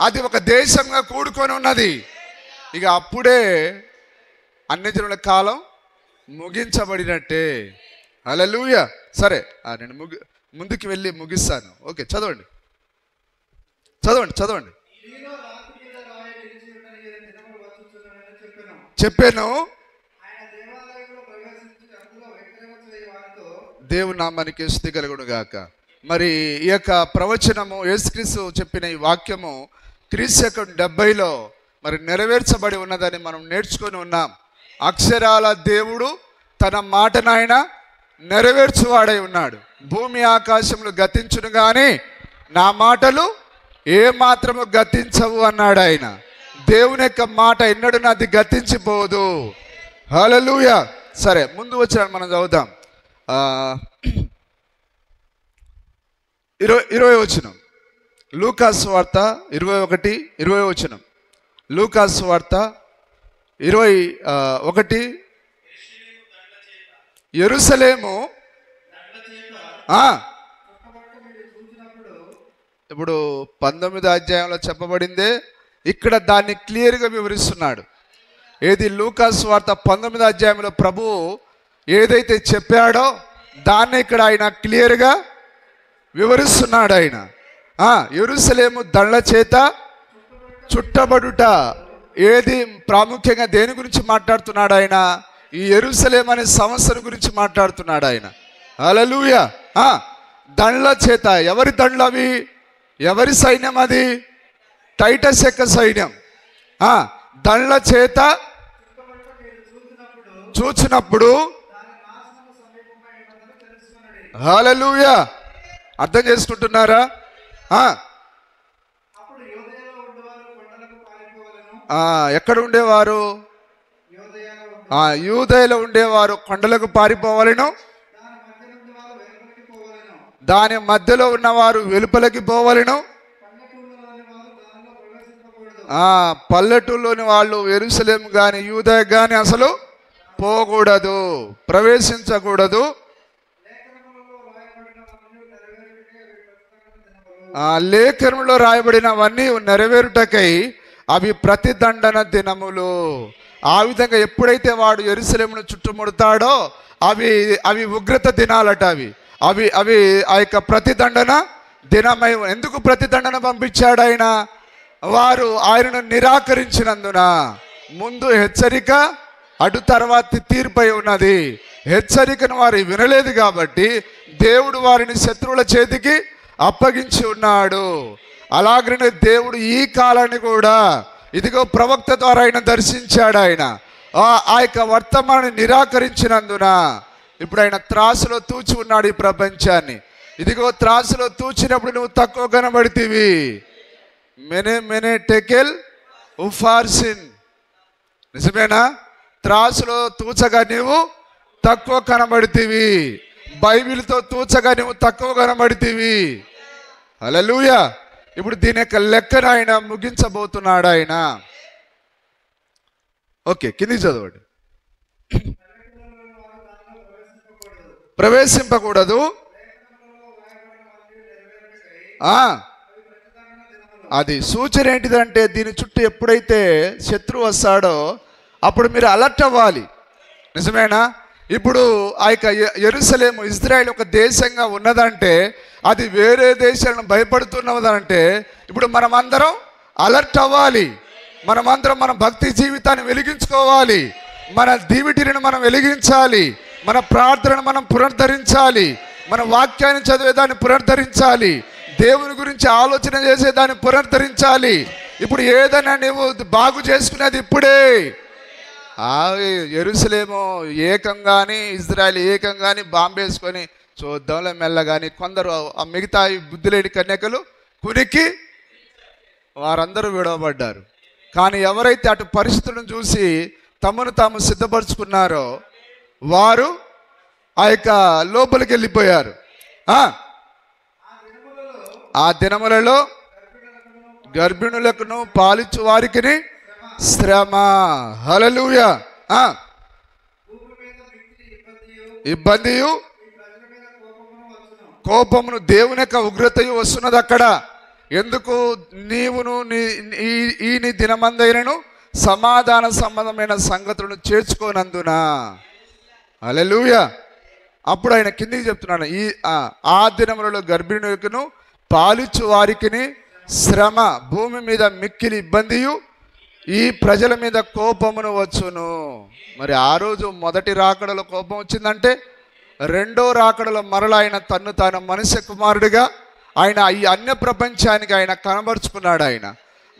అది ఒక దేశంగా కూడుకొని ఉన్నది. ఇక అప్పుడే అన్ని జనుల కాలం ముగించబడినట్టే. హల్లెలూయా. సరే, నేను ముందుకు వెళ్ళి ముగిస్తాను. ఓకే, చదవండి చదవండి చదవండి. చెప్పాను. దేవుని నామానికి స్తుతి కలుగును గాక. మరి ఈ యొక్క ప్రవచనము, యేసుక్రీస్తు చెప్పిన ఈ వాక్యము క్రీస్తు 70లో మరి నెరవేర్చబడి ఉన్నదని మనం నేర్చుకొని ఉన్నాం. అక్షరాల దేవుడు తన మాటనైనా నెరవేర్చువాడై ఉన్నాడు. భూమి ఆకాశములు గతించును కానీ నా మాటలు ఏ మాత్రము గతించవు అన్నాడు ఆయన. దేవుని యొక్క మాట ఎన్నడూ అది గతించిపోదు. హల్లెలూయా. సరే, ముందు వచ్చిన మనం చదువుదాం. 20 వచనం, లూకాసు వార్త 21:20 వచనం. లూకాసు వార్త 21. యెరూషలేము ఇప్పుడు 19వ అధ్యాయంలో చెప్పబడిందే, ఇక్కడ దాన్ని క్లియర్గా వివరిస్తున్నాడు. ఏది? లూకాసు వార్త 19వ అధ్యాయంలో ప్రభువు ఏదైతే చెప్పాడో దాన్ని ఇక్కడ ఆయన క్లియర్గా వివరిస్తున్నాడు. ఆయన యెరూషలేము దండ్ల చేత చుట్టబడుట. ఏది ప్రాముఖ్యంగా దేని గురించి మాట్లాడుతున్నాడు ఆయన? ఈ యెరూషలేము అనే సంవత్సరం గురించి మాట్లాడుతున్నాడు ఆయన. హల్లెలూయా. దండ్ల చేత. ఎవరి దండ్లు అవి? ఎవరి సైన్యం అది? టైటస్ యొక్క సైన్యం. దండ్ల చేత చూచినప్పుడు. హల్లెలూయా. అర్థం చేసుకుంటున్నారా? ఎక్కడ ఉండేవారు? యూదయలో ఉండేవారు కొండలకు పారిపోవాలను, దాని మధ్యలో ఉన్నవారు వెలుపలకి పోవాలను. పల్లెటూరులోని వాళ్ళు యెరూషలేము కానీ యూదయ కానీ అసలు పోకూడదు, ప్రవేశించకూడదు. లేఖనంలో రాయబడినవన్నీ నెరవేరుటకై అవి ప్రతిదండన దినములు. ఆ విధంగా ఎప్పుడైతే వాడు యెరూషలేమును చుట్టుముడతాడో అవి ఉగ్రత దినాలట. అవి ఆ యొక్క ప్రతిదండన దినమై. ఎందుకు ప్రతిదండన పంపించాడు ఆయన? వారు ఆయనను నిరాకరించినందున. ముందు హెచ్చరిక, అటు తర్వాత తీర్పై ఉన్నది. హెచ్చరికను వారు వినలేదు కాబట్టి దేవుడు వారిని శత్రువుల చేతికి అప్పగించి ఉన్నాడు. అలాగనే దేవుడు ఈ కాలాన్ని కూడా ఇదిగో ప్రవక్త ద్వారా ఆయన దర్శించాడు. ఆయన ఆ యొక్క వర్తమానాన్ని నిరాకరించినందున ఇప్పుడు ఆయన త్రాసులో తూచి ఉన్నాడు ఈ ప్రపంచాన్ని. ఇదిగో త్రాసులో తూచినప్పుడు నువ్వు తక్కువ కనబడితివి. మెనే టెకెల్ ఉఫార్సిన్. నిజమేనా? త్రాసులో తూచగా నీవు తక్కువ కనబడితివి. బైబిల్తో తూచగా నువ్వు తక్కువ కనబడితివి. హల్లెలూయా. ఇప్పుడు దీని యొక్క లెక్కను ఆయన ముగించబోతున్నాడు ఆయన. ఓకే, కింది చదవండి. ప్రవేశింపకూడదు. అది సూచన ఏంటిదంటే దీని చుట్టూ ఎప్పుడైతే శత్రువు వస్తాడో అప్పుడు మీరు అలర్ట్ అవ్వాలి. నిజమేనా? ఇప్పుడు ఆ యొక్క యెరూషలేము ఇజ్రాయెల్ ఒక దేశంగా ఉన్నదంటే అది వేరే దేశాలను భయపడుతున్నదంటే ఇప్పుడు మనమందరం అలర్ట్ అవ్వాలి. మనమందరం మన భక్తి జీవితాన్ని వెలిగించుకోవాలి. మన దివిటిని మనం వెలిగించాలి. మన ప్రార్థనను మనం పునరుద్ధరించాలి. మన వాక్యాన్ని చదివేదాన్ని పునరుద్ధరించాలి. దేవుని గురించి ఆలోచన చేసేదాన్ని పునరుద్ధరించాలి. ఇప్పుడు ఏదైనా నువ్వు బాగు చేసుకునేది ఇప్పుడే. యెరూషలేము ఏకంగాని ఇజ్రాయెల్ ఏకంగాని బాంబేసుకొని చూద్దాంలో మెల్లగాని కొందరు ఆ మిగతా బుద్ధిలేని కన్యకలు కునికి వారందరూ విడవబడ్డారు. కానీ ఎవరైతే అటు పరిస్థితులను చూసి తమను తాము సిద్ధపరచుకున్నారో వారు ఆ యొక్క లోపలికి వెళ్ళిపోయారు. ఆ దినములలో గర్భిణులకును పాలిచ్చు వారికి శ్రమ. హల్లెలూయా. ఇబ్బందియు కోపమును దేవుని యొక్క ఉగ్రతయు వస్తున్నది అక్కడ. ఎందుకు? నీవును ఈ దినమందైనను సమాధాన సంబంధమైన సంగతులను చేర్చుకోనందున. హల్లెలూయా. అప్పుడు ఆయన కిందికి చెప్తున్నాడు, ఆ దినములలో గర్భిణులకును పాలిచ్చు వారికి శ్రమ, భూమి మీద మిక్కిలి ఇబ్బందియు, ఈ ప్రజల మీద కోపమును వచ్చును. మరి ఆ రోజు మొదటి రాకడలో కోపం వచ్చిందంటే రెండో రాకడలో మరల ఆయన తన్ను తాను మనుష్య కుమారుడిగా ఆయన ఈ అన్య ప్రపంచానికి ఆయన కనబరుచుకున్నాడు. ఆయన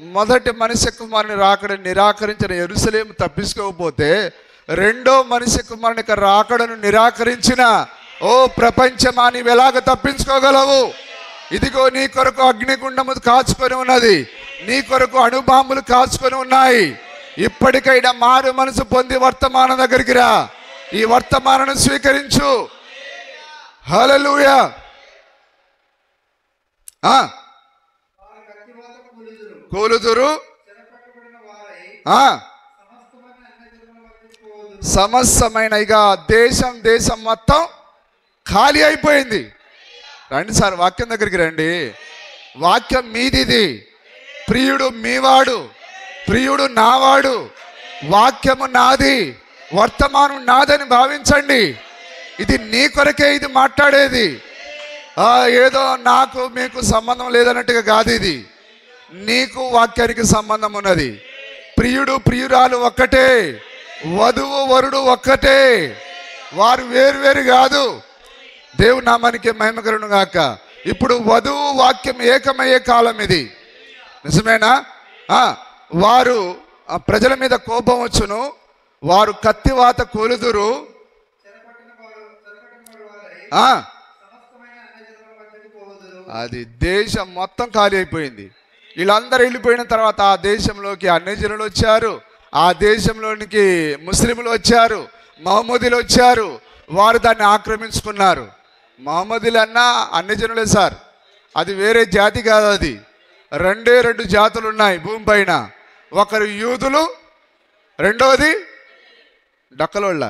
మొదటి మనుష్య కుమారుని రాకడను నిరాకరించిన యెరూషలేము తప్పించుకోకపోతే రెండో మనుష్య కుమారుని రాకడను నిరాకరించిన ఓ ప్రపంచమా, నీవు ఎలాగ తప్పించుకోగలవు? ఇదిగో నీ కొరకు అగ్నిగుండము కాచుకొని ఉన్నది, నీ కొరకు అణుబాంబులు కాచుకొని ఉన్నాయి. ఇప్పటికైనా మారు మనసు పొంది వర్తమానం దగ్గరికి రా, ఈ వర్తమానాన్ని స్వీకరించు. హల్లెలూయా. కూలుదురు, సమస్తమైన ఇక దేశం మొత్తం ఖాళీ అయిపోయింది. రండి సార్, వాక్యం దగ్గరికి రండి. వాక్యం మీదిది. ప్రియుడు మీవాడు, ప్రియుడు నావాడు, వాక్యము నాది, వర్తమానం నాదని భావించండి. ఇది నీ కొరకే ఇది మాట్లాడేది. ఏదో నాకు మీకు సంబంధం లేదన్నట్టుగా కాదు. ఇది నీకు వాక్యానికి సంబంధం ఉన్నది. ప్రియుడు ప్రియురాలు ఒక్కటే, వధువు వరుడు ఒక్కటే, వారు వేరు కాదు. దేవుని నామానికి మహిమ కలుగును గాక. ఇప్పుడు వధువు వాక్యం ఏకమయ్యే కాలం ఇది. నిజమేనా? వారు ప్రజల మీద కోపం వచ్చును, వారు కత్తివాత కూలుదురు. అది దేశం మొత్తం ఖాళీ అయిపోయింది. వీళ్ళందరూ వెళ్ళిపోయిన తర్వాత ఆ దేశంలోకి అన్యజనులు వచ్చారు, ఆ దేశంలోనికి ముస్లింలు వచ్చారు, మహమ్మదీలు వచ్చారు. వారు దాన్ని ఆక్రమించుకున్నారు. మహమ్మదీలు అన్నా అన్యజనులే సార్, అది వేరే జాతి కాదు. అది రెండు జాతులు ఉన్నాయి భూమి పైన. ఒకరు యూదులు, రెండవది డక్కలోళ్ళ.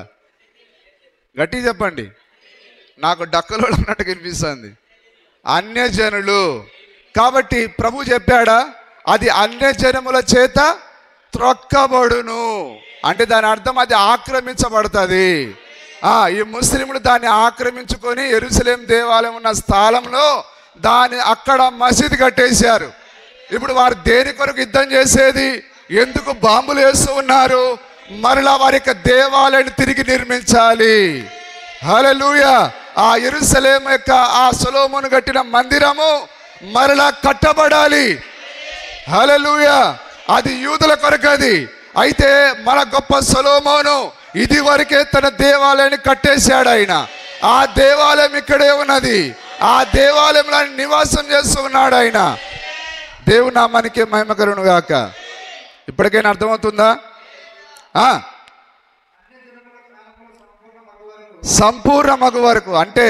గట్టి చెప్పండి, నాకు డక్కలోళ్ళు అన్నట్టు కనిపిస్తుంది. అన్యజనులు. కాబట్టి ప్రభు చెప్పాడా, అది అన్యజనముల చేత త్రొక్కబడును అంటే దాని అర్థం అది ఆక్రమించబడుతుంది. ఈ ముస్లింలు దాన్ని ఆక్రమించుకొని యెరూషలేం దేవాలయం ఉన్న స్థలంలో దాన్ని అక్కడ మసీదు కట్టేశారు. ఇప్పుడు వారు దేని కొరకు యుద్ధం చేసేది? ఎందుకు బాంబులు వేస్తూ ఉన్నారు? మరలా వారి యొక్క దేవాలయాన్ని తిరిగి నిర్మించాలి. హల్లెలూయా. ఆ యెరూషలేం యొక్క ఆ సొలొమోను కట్టిన మందిరము మరలా కట్టబడాలి. హల్లెలూయా. అది యూదుల కొరకు. అది అయితే మన గొప్ప సొలొమోను ఇది వరకే తన దేవాలయాన్ని కట్టేశాడు. ఆయన ఆ దేవాలయం ఇక్కడే ఉన్నది. ఆ దేవాలయంలో నివాసం చేస్తూ ఉన్నాడు ఆయన. దేవుని నామానికి మహిమ కలుగును గాక. ఇప్పటికైనా అర్థమవుతుందా? సంపూర్ణ మగు వరకు అంటే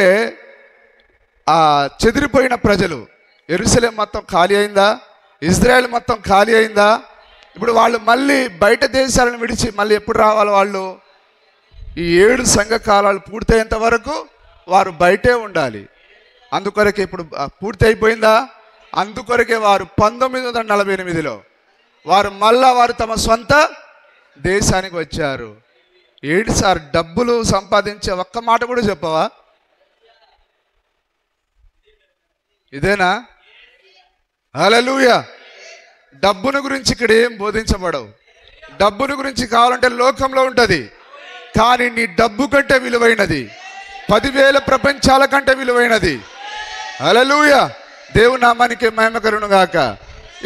చెదిరిపోయిన ప్రజలు. యెరూషలేం మొత్తం ఖాళీ అయిందా? ఇజ్రాయెల్ మొత్తం ఖాళీ అయిందా? ఇప్పుడు వాళ్ళు మళ్ళీ బయట దేశాలను విడిచి మళ్ళీ ఎప్పుడు రావాలి? వాళ్ళు ఈ 7 సంఘకాలాలు పూర్తయ్యేంత వరకు వారు బయటే ఉండాలి. అందుకొరకే ఇప్పుడు పూర్తి అయిపోయిందా? అందుకొరకే వారు 1948లో వారు తమ సొంత దేశానికి వచ్చారు. ఏంటి సార్, డబ్బులు సంపాదించే ఒక్క మాట కూడా చెప్పవా? ఇదేనా? హల్లెలూయా. డబ్బును గురించి ఇక్కడ ఏం బోధించబడవు. డబ్బును గురించి కావాలంటే లోకంలో ఉంటుంది, కానీ నీ డబ్బు కంటే విలువైనది, 10,000 ప్రపంచాల కంటే విలువైనది. హల్లెలూయా. దేవుని నామానికి మహిమ కలుగును గాక.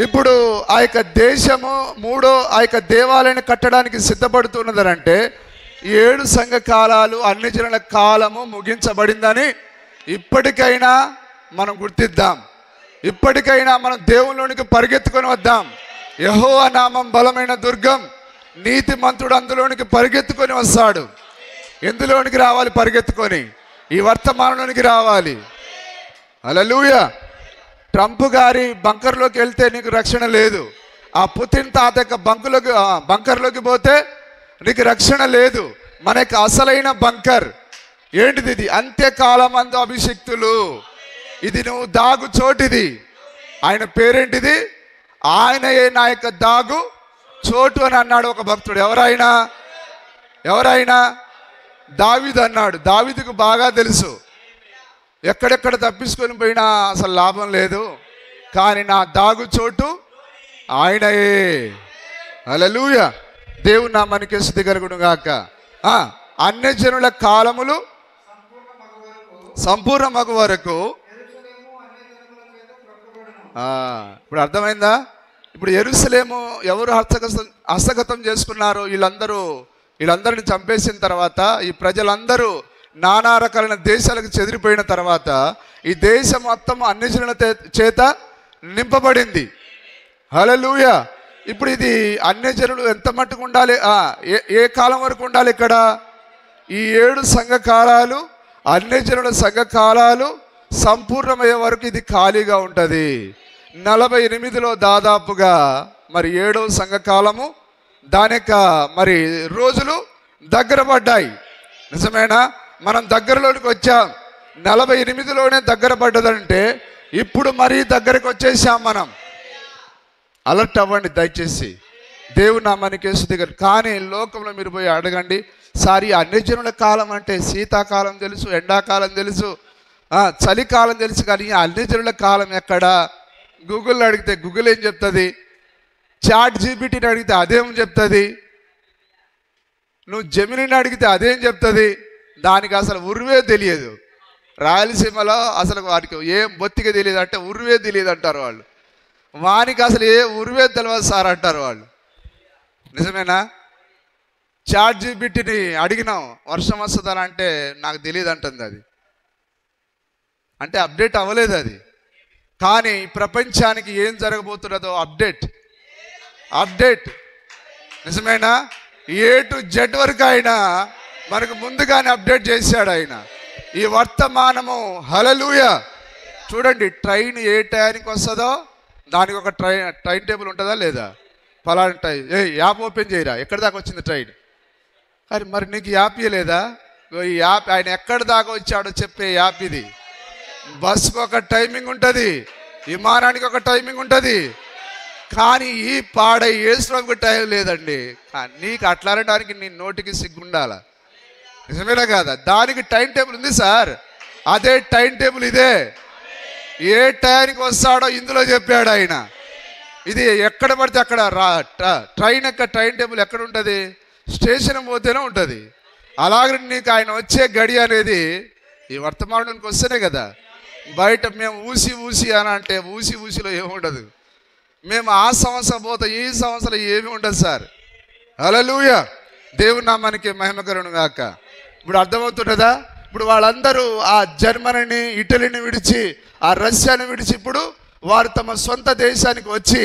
ఇప్పుడు ఆ యొక్క దేశము ఆ యొక్క దేవాలయాన్ని కట్టడానికి సిద్ధపడుతున్నదనంటే 7 సంఘ కాలాలు అన్ని జనుల కాలము ముగించబడిందని ఇప్పటికైనా మనం గుర్తిద్దాం. ఇప్పటికైనా మనం దేవునిలోనికి పరిగెత్తుకొని వద్దాం. యెహోవా నామం బలమైన దుర్గం, నీతిమంతుడు అందులోనికి పరిగెత్తుకొని వస్తాడు. ఎందులోనికి రావాలి? పరిగెత్తుకొని ఈ వర్తమానంలోనికి రావాలి. హల్లెలూయా. ట్రంప్ గారి బంకర్లోకి వెళ్తే నీకు రక్షణ లేదు. ఆ పుతిన్ తాత యొక్క బంకర్లోకి పోతే నీకు రక్షణ లేదు. మనకి అసలైన బంకర్ ఏంటిది? ఇది అంత్యకాలమందు అభిషిక్తులు. ఇది నువ్వు దాగు చోటిది. ఆయన పేరేంటిది? ఆయనయే నా యొక్క దాగు చోటు అని అన్నాడు ఒక భక్తుడు. ఎవరైనా దావీదు అన్నాడు. దావీదుకు బాగా తెలుసు ఎక్కడెక్కడ తప్పించుకొని పోయినా అసలు లాభం లేదు, కానీ నా దాగు చోటు ఆయనయే. హల్లెలూయా. దేవుని నామానికి స్తుతి కలుగును గాక. అన్యజనుల కాలములు సంపూర్ణమగు వరకు. ఇప్పుడు అర్థమైందా? ఇప్పుడు యెరూషలేము ఎవరు హస్తగతం చేసుకున్నారో వీళ్ళందరిని చంపేసిన తర్వాత ఈ ప్రజలందరూ నానా రకాలైన దేశాలకు చెదిరిపోయిన తర్వాత ఈ దేశం మొత్తం అన్యజనుల చేత నింపబడింది. హల్లెలూయా. ఇప్పుడు ఇది అన్యజనులు ఎంత మట్టుకు ఉండాలి? ఏ కాలం వరకు ఉండాలి? ఇక్కడ ఈ 7 సంఘకాలాలు, అన్యజనుల సంఘకాలాలు సంపూర్ణమయ్యే వరకు ఇది ఖాళీగా ఉంటుంది. 48లో దాదాపుగా మరి 7వ సంఘకాలము దాని యొక్క మరి రోజులు దగ్గర పడ్డాయి. నిజమేనా? మనం దగ్గరలోనికి వచ్చాం. 48లోనే దగ్గర పడ్డదంటే ఇప్పుడు మరీ దగ్గరకు వచ్చేసాం మనం. అలర్ట్ అవ్వండి దయచేసి. దేవుని నామానికి స్తుతి. కానీ లోకంలో మీరు పోయి అడగండి, సార్ ఈ అన్యజనుల కాలం అంటే శీతాకాలం తెలుసు, ఎండాకాలం తెలుసు, చలికాలం తెలుసు, కానీ అన్యజనుల కాలం ఎక్కడా? గూగుల్ని అడిగితే గూగుల్ ఏం చెప్తుంది? చాట్ జీపీటీని అడిగితే అదేం చెప్తుంది? నువ్వు జెమినీని అడిగితే అదేం చెప్తుంది? దానికి అసలు ఉరువే తెలియదు. రాయలసీమలో అసలు వారికి ఏం బొత్తిగా తెలియదు అంటే ఉరువే తెలియదు అంటారు వాళ్ళు. వానికి అసలు ఏ ఉరువే తెలియదు సార్ అంటారు వాళ్ళు. నిజమేనా? చాట్ జీపీటీని అడిగినాం వర్షం వస్తుందని అంటే నాకు తెలియదు అంటుంది. అది అంటే అప్డేట్ అవ్వలేదు అది. కానీ ప్రపంచానికి ఏం జరగబోతున్నదో అప్డేట్ నిజమేనా? A to Z వరకు ఆయన మనకు ముందుగానే అప్డేట్ చేశాడు ఆయన ఈ వర్తమానము. హల్లెలూయా. చూడండి, ట్రైన్ ఏ టైంకి వస్తుందో దానికి ఒక ట్రైన్ టేబుల్ ఉంటుందా లేదా? ఫలానా టైం యాప్ ఓపెన్ చేయరా, ఎక్కడి దాకా వచ్చింది ట్రైన్. అరే మరి నీకు యాప్ ఇవ్వలేదా? ఈ యాప్ ఆయన ఎక్కడి దాకా వచ్చాడో చెప్పే యాప్ ఇది. బస్సుకు ఒక టైమింగ్ ఉంటుంది, విమానానికి ఒక టైమింగ్ ఉంటుంది, కానీ ఈ పాడై ఏసుకు టైం లేదండి. నీకు అట్లా అనడానికి నీ నోటికి సిగ్గుండాల. నిజమేనా కాదా? దానికి టైం టేబుల్ ఉంది సార్. అదే టైం టేబుల్ ఇదే. ఏ టైంకి వస్తాడో ఇందులో చెప్పాడు ఆయన. ఇది ఎక్కడ పడితే అక్కడ ట్రైన్ యొక్క టైం టేబుల్ ఎక్కడ ఉంటుంది? స్టేషన్ పోతేనే ఉంటుంది. అలాగే నీకు ఆయన వచ్చే గడి అనేది ఈ వర్తమానానికి వస్తేనే కదా. బయట మేము ఊసి అని అంటే ఊసిలో ఏముండదు. మేము ఆ సంవత్సరం పోతే ఈ సంవత్సరం ఏమి ఉండదు సార్. హల్లెలూయా. దేవుని నామానికి మహిమ కలుగును గాక. ఇప్పుడు అర్థమవుతున్నదా? ఇప్పుడు వాళ్ళందరూ ఆ జర్మనీని, ఇటలీని విడిచి, ఆ రష్యాని విడిచి ఇప్పుడు వారు తమ సొంత దేశానికి వచ్చి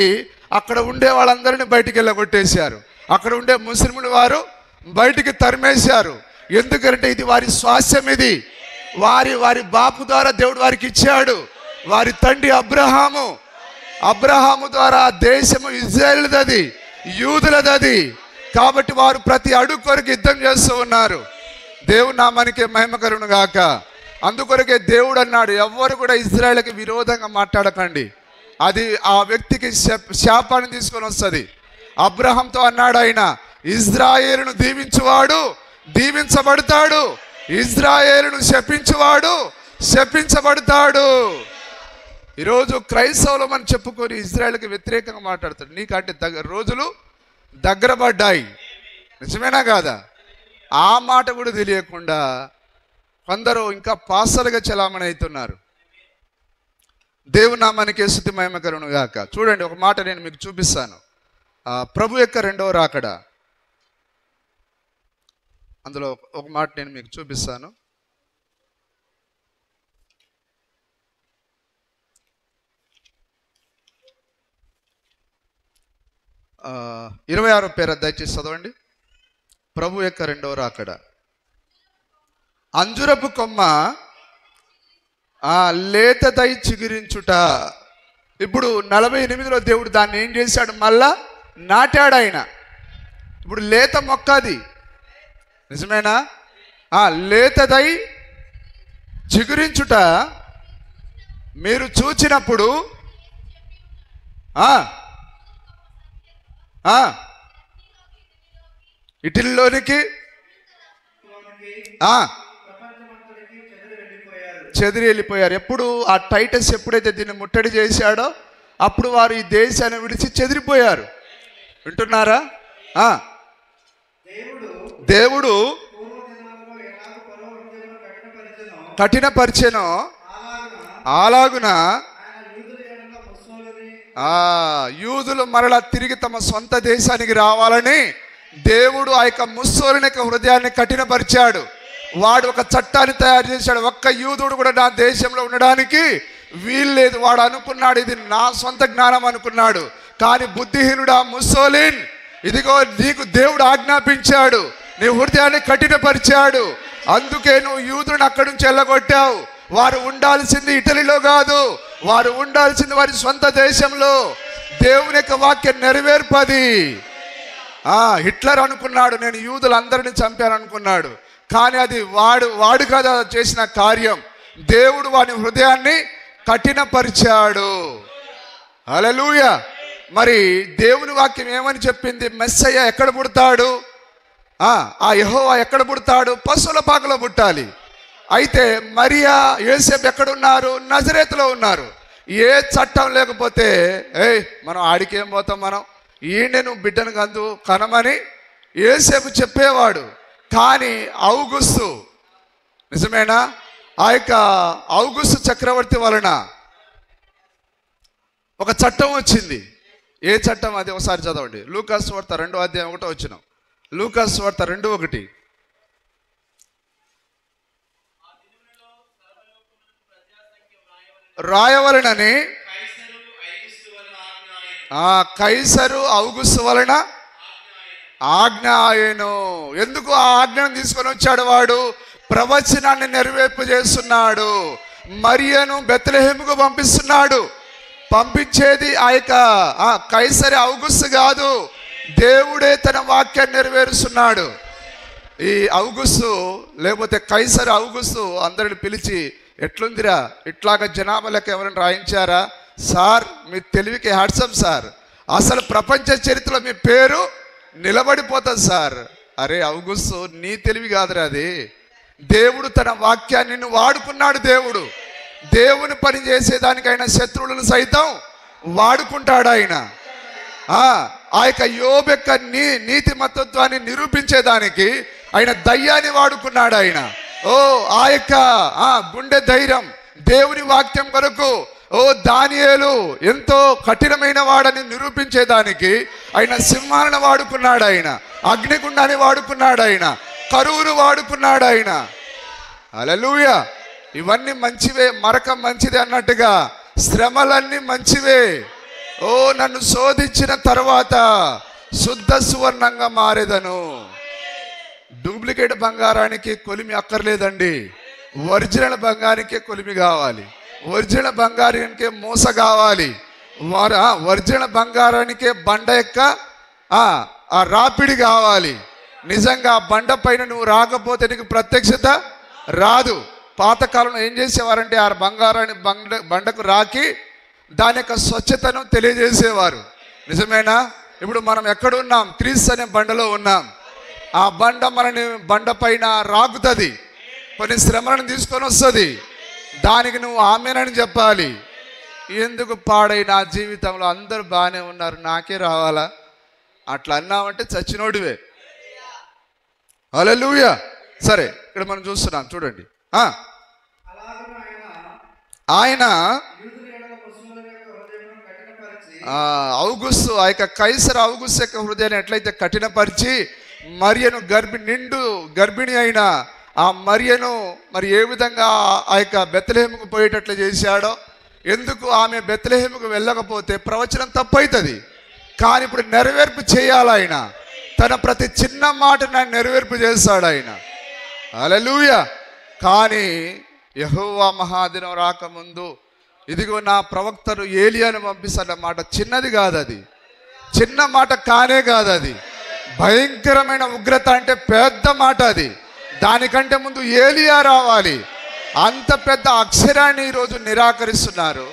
అక్కడ ఉండే వాళ్ళందరినీ బయటికి వెళ్ళగొట్టేశారు. అక్కడ ఉండే ముస్లింలు వారు బయటికి తరిమేశారు. ఎందుకంటే ఇది వారి స్వాస్థ్యం. ఇది వారి బాపు ద్వారా దేవుడు వారికి ఇచ్చాడు. వారి తండ్రి అబ్రహాము ద్వారా దేశము ఇజ్రాయేలుదది, యూదులదది. కాబట్టి వారు ప్రతి అడుగు కొరకు యుద్ధం చేస్తూ ఉన్నారు. దేవుని నామానికి మహిమ కలుగును గాక. అందుకొరకే దేవుడు అన్నాడు, ఎవ్వరు కూడా ఇజ్రాయేలుకి విరోధంగా మాట్లాడకండి. అది ఆ వ్యక్తికి శాపాన్ని తీసుకొని వస్తుంది. అబ్రహాంతో అన్నాడు ఆయన, ఇజ్రాయేలును దీవించువాడు దీవించబడతాడు, ఇజ్రాయేలును శపించువాడు శపించబడతాడు. ఈరోజు క్రైస్తవులు మనం చెప్పుకొని ఇజ్రాయేల్కి వ్యతిరేకంగా మాట్లాడతాడు. నీకంటే రోజులు దగ్గర పడ్డాయి. నిజమేనా కాదా? ఆ మాట కూడా తెలియకుండా కొందరు ఇంకా పాసలుగా చలామణి అవుతున్నారు. దేవుని నామానికి స్తుతి మహిమ కలుగును గాక. చూడండి, ఒక మాట నేను మీకు చూపిస్తాను. ప్రభు యొక్క రెండవ రాకడ, అందులో ఒక మాట నేను మీకు చూపిస్తాను. ఆ 26వ పేర దయచేసి చదవండి. ప్రభు యొక్క రెండవ రాకడ. అంజురపు కొమ్మ లేతదై చిగురించుట. ఇప్పుడు 48లో దేవుడు దాన్ని ఏం చేశాడు? మళ్ళా నాటాడు ఆయన. ఇప్పుడు లేత మొక్క అది, నిజమేనా? లేతదై చిగురించుట మీరు చూచినప్పుడు ఇటిల్లోనికి చెదిరి వెళ్ళిపోయారు. ఎప్పుడు ఆ టైటస్ ఎప్పుడైతే దీన్ని ముట్టడి చేశాడో అప్పుడు వారు ఈ దేశాన్ని విడిచి చెదిరిపోయారు. వింటున్నారా? దేవుడు కఠినపరిచెను అలాగున యూదులు మరలా తిరిగి తమ సొంత దేశానికి రావాలని దేవుడు ఆ యొక్క ముస్సోలిని హృదయాన్ని కఠినపరిచాడు. వాడు ఒక చట్టాన్ని తయారు చేశాడు. ఒక్క యూదుడు కూడా నా దేశంలో ఉండడానికి వీల్లేదు. వాడు అనుకున్నాడు ఇది నా సొంత జ్ఞానం అనుకున్నాడు. కానీ బుద్ధిహీనుడా ముస్సోలిన్, ఇదిగో నీకు దేవుడు ఆజ్ఞాపించాడు, నీ హృదయాన్ని కఠినపరిచాడు. అందుకే నువ్వు యూదుని అక్కడి నుంచి వెళ్ళగొట్టావు. వారు ఉండాల్సింది ఇటలీలో కాదు, వారు ఉండాల్సింది వారి సొంత దేశంలో. దేవుని యొక్క వాక్యం నెరవేర్పది. హిట్లర్ అనుకున్నాడు నేను యూదులందరినీ చంపాను అనుకున్నాడు. కానీ అది వాడు కదా చేసిన కార్యం. దేవుడు వాని హృదయాన్ని కఠినపరిచాడు. హల్లెలూయా. మరి దేవుని వాక్యం ఏమని చెప్పింది? మెస్సయ్య ఎక్కడ పుడతాడు? ఆ యెహోవా ఎక్కడ పుడతాడు? పశువుల పాకలో పుట్టాలి. అయితే మరియా యోసేపు ఎక్కడున్నారు? నజరేతులో ఉన్నారు. ఏ చట్టం లేకపోతే మనం ఆడికేం పోతాం? మనం ఈయన నువ్వు బిడ్డను కనమని యోసేపు చెప్పేవాడు. కానీ ఔగుస్తు, నిజమేనా? ఆ యొక్క ఔగుస్తు చక్రవర్తి వలన ఒక చట్టం వచ్చింది. ఏ చట్టం అది? ఒకసారి చదవండి. లూకాసు వార్త 2వ అధ్యాయం 1వ వచనం. లూకాసు వార్త 2:1. రాయవలనని కైసరు ఔగుస్తు వలన ఆజ్ఞ ఆయను. ఎందుకు ఆ ఆజ్ఞను తీసుకొని వచ్చాడు? వాడు ప్రవచనాన్ని నెరవేర్పు చేస్తున్నాడు. మరియను బెత్లెహేముకు పంపిస్తున్నాడు. పంపించేది ఆ యొక్క కైసరి ఔగుస్తు కాదు, దేవుడే తన వాక్యాన్ని నెరవేరుస్తున్నాడు. ఈ ఔగుస్తు లేకపోతే కైసరి ఔగుస్తు అందరిని పిలిచి, ఎట్లుందిరా, ఇట్లాగా జనాభాలకు ఎవరైనా రాయించారా? సార్ మీ తెలివికి హ్యాట్సప్ సార్, అసలు ప్రపంచ చరిత్రలో మీ పేరు నిలబడిపోతుంది సార్. అరే ఔగుస్తు, నీ తెలివి కాదురా అది. దేవుడు తన వాక్యాన్ని వాడుకున్నాడు. దేవుని పని చేసేదానికైనా శత్రువులను సైతం వాడుకుంటాడు ఆయన. ఆ యొక్క యోబు యొక్క నీతిమత్వాన్ని నిరూపించేదానికి ఆయన దయ్యాన్ని వాడుకున్నాడు ఆయన. ఆ యొక్క గుండె ధైర్యం దేవుని వాక్యం కొరకు దానియేలు ఎంతో కఠినమైన వాడని నిరూపించేదానికి ఆయన సింహాలను వాడుకున్నాడు ఆయన. అగ్నిగుండాన్ని వాడుకున్నాడు ఆయన. కరువును వాడుకున్నాడు ఆయన. హల్లెలూయా. ఇవన్నీ మంచివే, మరక మంచిదే అన్నట్టుగా శ్రమలన్నీ మంచివే. నన్ను శోధించిన తర్వాత శుద్ధ సువర్ణంగా మారేదను. డూప్లికేట్ బంగారానికి కొలిమి అక్కర్లేదండి. ఒరిజినల్ బంగారానికే కొలిమి కావాలి. ఒరిజినల్ బంగారానికే మూస కావాలి. ఒరిజినల్ బంగారానికే బండ యొక్క ఆ రాపిడి కావాలి. నిజంగా బండ పైన నువ్వు రాకపోతే నీకు ప్రత్యక్షత రాదు. పాతకాలంలో ఏం చేసేవారంటే ఆ బంగారాన్ని బండకు రాకి దాని యొక్క స్వచ్ఛతను తెలియజేసేవారు. నిజమేనా? ఇప్పుడు మనం ఎక్కడున్నాం? క్రీస్తు అనే బండలో ఉన్నాం. ఆ బండ మనని బండ పైన రాకుతుంది, కొన్ని శ్రమలను తీసుకొని వస్తుంది. దానికి నువ్వు ఆమేనని చెప్పాలి. ఎందుకు పాడై నా జీవితంలో అందరూ బాగానే ఉన్నారు, నాకే రావాలా? అట్లా అన్నామంటే చచ్చినోడివే. హల్లెలూయా. సరే, ఇక్కడ మనం చూస్తున్నాం చూడండి. ఆయన ఔగుస్తు ఆ యొక్క కైసర్ ఔగుస్తు యొక్క హృదయాన్ని ఎట్లయితే కఠినపరిచి మరియను గర్భిణి అయిన ఆ మరియను మరి ఏ విధంగా ఆ యొక్క బెత్లెహేముకు పోయేటట్లు చేశాడో. ఎందుకు ఆమె బెత్లెహేముకు వెళ్ళకపోతే ప్రవచనం తప్పవుతుంది. కానీ ఇప్పుడు నెరవేర్పు చేయాలి ఆయన. తన ప్రతి చిన్న మాటను నెరవేర్పు చేస్తాడు ఆయన. హల్లెలూయా. కానీ యెహోవా మహాదినం రాకముందు ఇదిగో నా ప్రవక్తను ఏలియాను పంపిస్తాన్న మాట చిన్నది కాదు, అది చిన్న మాట కానే కాదు, అది భయంకరమైన ఉగ్రత అంటే పెద్ద మాట. అది దానికంటే ముందు ఏలియా రావాలి. అంత పెద్ద అక్షరాన్ని ఈరోజు నిరాకరిస్తున్నారు.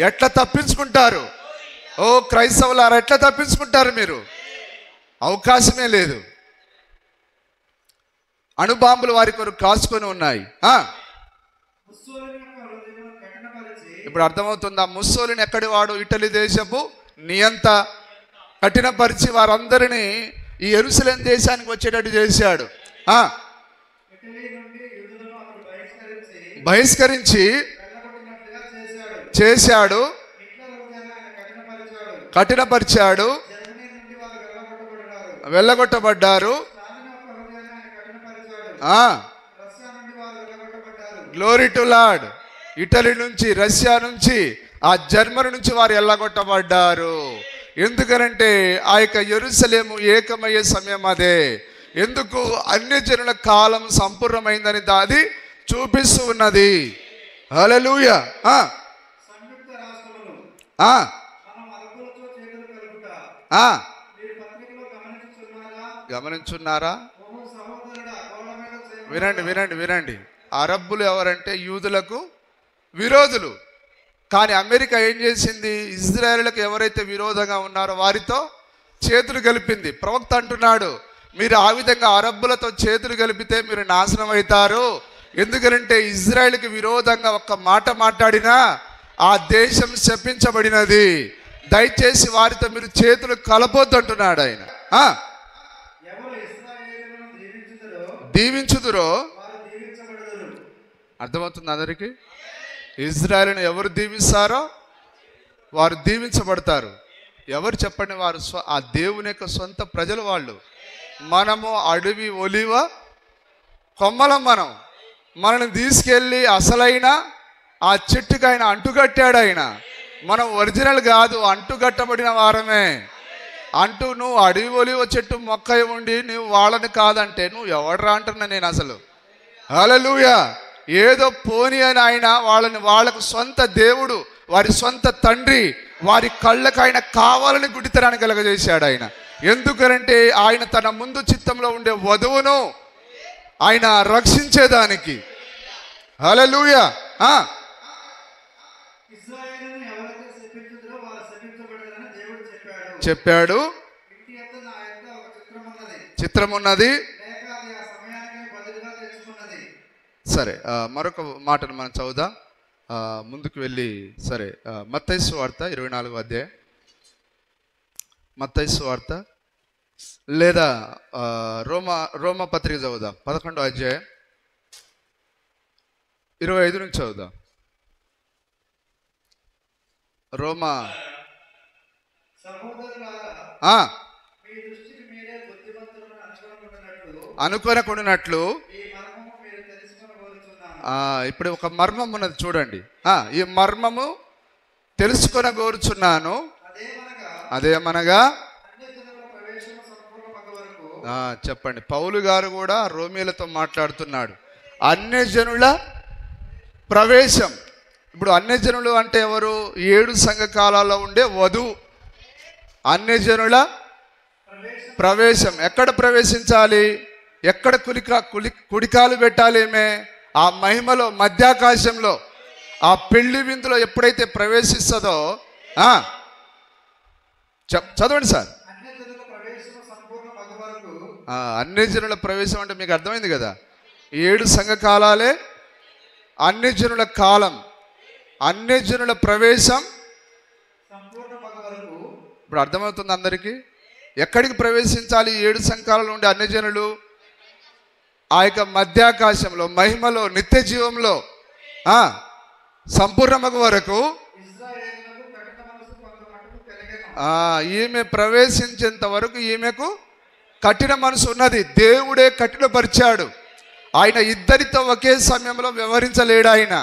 ఎట్లా తప్పించుకుంటారు? ఓ క్రైస్తవులారా, ఎట్లా తప్పించుకుంటారు మీరు? అవకాశమే లేదు. అణుబాంబులు వారి కొరకు కాసుకొని ఉన్నాయి. ఇప్పుడు అర్థమవుతుందా? ముస్సోలిని ఎక్కడి వాడు? ఇటలీ దేశపు నియంత. కఠినపరిచి వారందరినీ ఈ యెరూషలేము దేశానికి వచ్చేటట్టు చేశాడు. బహిష్కరించి చేశాడు, కఠినపరిచాడు, వెళ్ళగొట్టబడ్డారు. Glory to Lord. ఇటలీ నుంచి, రష్యా నుంచి, ఆ జర్మనీ నుంచి వారు వెళ్ళగొట్టబడ్డారు. ఎందుకనంటే ఆ యొక్క యెరూషలేము ఏకమయ్యే సమయం అదే. ఎందుకు? అన్ని జనుల కాలం సంపూర్ణమైందని అది చూపిస్తూ ఉన్నది. హల్లెలూయా. గమనించున్నారా? వినండి వినండి వినండి. అరబ్బులు ఎవరంటే యూదులకు విరోధులు. కానీ అమెరికా ఏం చేసింది? ఇజ్రాయేలులకు ఎవరైతే విరోధంగా ఉన్నారో వారితో చేతులు కలిపింది. ప్రవక్త అంటున్నాడు, మీరు ఆ విధంగా అరబ్బులతో చేతులు కలిపితే మీరు నాశనం అవుతారు. ఎందుకంటే ఇజ్రాయేలుకి విరోధంగా ఒక్క మాట మాట్లాడినా ఆ దేశం శపించబడినది. దయచేసి వారితో మీరు చేతులు కలపొద్దు అంటున్నాడు ఆయన. దీవించుదురో అర్థమవుతుంది అందరికీ? ఇజ్రాయేలును ఎవరు దీవిస్తారో వారు దీవించబడతారు. ఎవరు చెప్పండి? వారు ఆ దేవుని యొక్క సొంత ప్రజలు వాళ్ళు. మనము అడవి ఒలివ కొమ్మలం. మనల్ని తీసుకెళ్ళి అసలైన ఆ చెట్టుకు ఆయన అంటుకట్టాడు. ఆయన మనం ఒరిజినల్ కాదు, అంటుకట్టబడిన వారమే. నువ్వు అడవి ఒలివ చెట్టు మొక్క ఉండి నువ్వు వాళ్ళని కాదంటే నువ్వు ఎవడరా అంటున్నా నేను అసలు. హల్లెలూయా. ఏదో పోని అని ఆయన వాళ్ళకు సొంత దేవుడు, వారి సొంత తండ్రి, వారి కళ్ళకు ఆయన కావాలని గుడితనాన్ని కలగజేశాడు ఆయన. ఎందుకనంటే ఆయన తన ముందు చిత్తంలో ఉండే వధువును ఆయన రక్షించేదానికి. హల్లెలూయా. చెప్పాడు. చిత్రం ఉన్నది. సరే, మరొక మాటను మనం చదువుదాం ముందుకు వెళ్ళి. సరే, మత్తయి సువార్త 24వ అధ్యాయం. మత్తయి సువార్త లేదా రోమా పత్రిక చదువుదాం 11వ అధ్యాయం 25 నుంచి చదువుదాం. రోమా అనుకొనకుండానట్లు ఇప్పుడు ఒక మర్మం ఉన్నది చూడండి. ఈ మర్మము తెలుసుకొని కోరుచున్నాను. అదేమనగా చెప్పండి. పౌలు గారు కూడా రోమీలతో మాట్లాడుతున్నాడు. అన్యజనుల ప్రవేశం. ఇప్పుడు అన్యజనులు అంటే ఎవరు? 7 సంఘకాలాల్లో ఉండే వధువు. అన్యజనుల ప్రవేశం. ఎక్కడ ప్రవేశించాలి? ఎక్కడ కుడికాలు పెట్టాలి? ఏమే ఆ మహిమలో, మధ్యాకాశంలో, ఆ పెళ్లి విందులో ఎప్పుడైతే ప్రవేశిస్తుందో చదవండి సార్. అన్యజనుల ప్రవేశం అంటే మీకు అర్థమైంది కదా. 7 సంఘకాలాలే అన్యజనుల కాలం. అన్యజనుల ప్రవేశం ఇప్పుడు అర్థమవుతుంది అందరికీ. ఎక్కడికి ప్రవేశించాలి 7 సంఘకాలంలో ఉండే అన్యజనులు? ఆ యొక్క మధ్యాకాశంలో, మహిమలో, నిత్య జీవంలో సంపూర్ణమగు వరకు ఈమె ప్రవేశించేంత వరకు ఈమెకు కఠిన మనసు ఉన్నది. దేవుడే కఠినపరిచాడు. ఆయన ఇద్దరితో ఒకే సమయంలో వ్యవహరించలేడు ఆయన.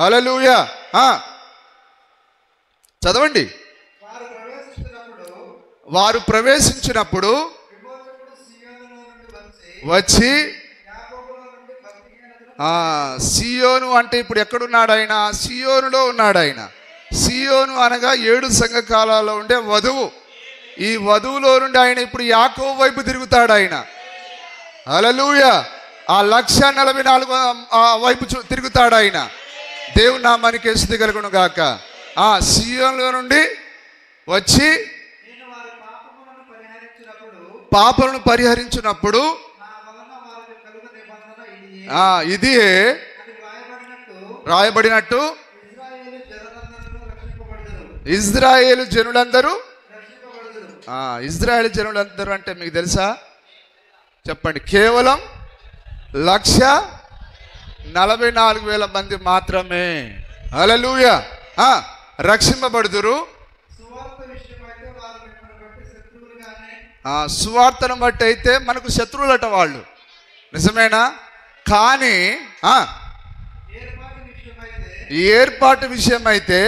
హల్లెలూయా. చదవండి. వారు ప్రవేశించినప్పుడు వచ్చి సియోను అంటే ఇప్పుడు ఎక్కడున్నాడు ఆయన? సియోనులో ఉన్నాడు ఆయన. సియోను అనగా 7 సంఘకాలాల్లో ఉండే వధువు. ఈ వధువులో నుండి ఆయన ఇప్పుడు యాకోబు వైపు తిరుగుతాడు ఆయన. హల్లెలూయా. ఆ 144 వైపు తిరుగుతాడు ఆయన. దేవుని నామానికి స్తుతి కలుగును గాక. సియోనులో నుండి వచ్చి పాపలను పరిహరించినప్పుడు ఇది రాయబడినట్టు ఇజ్రాయేలు జనులందరూ. ఇజ్రాయేల్ జనులందరూ అంటే మీకు తెలుసా? చెప్పండి. కేవలం 144,000 మంది మాత్రమే. హల్లెలూయా. రక్షింపబడుదురు. సువార్తను బట్టి అయితే మనకు శత్రువులట వాళ్ళు, నిజమేనా? కానీ ఏర్పాటు విషయం అయితే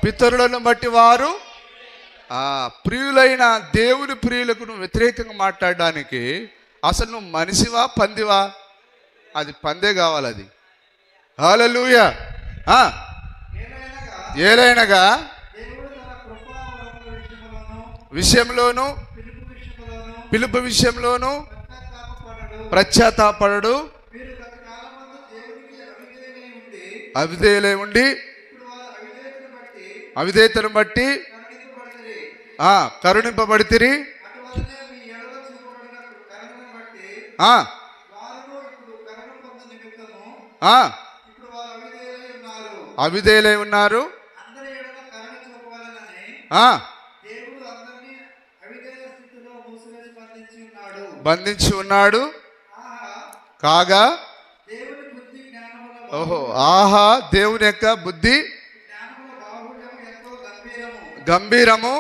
పితరులను బట్టి వారు ప్రియులైన దేవుని ప్రియులకు నువ్వు వ్యతిరేకంగా మాట్లాడడానికి అసలు నువ్వు మనిషివా పందివా? అది పందే కావాలి అది. హల్లెలూయా. ఏలైనగా విషయంలోను పిలుపు విషయంలోను పశ్చాత్తాపడు అవిధేయులై ఉండి అవిధేయతను బట్టి కరుణింపబడితిరి. అవిధేయులై ఉన్నారు. బంధించి ఉన్నాడు. కాగా దేవుని యొక్క బుద్ధి గంభీరము,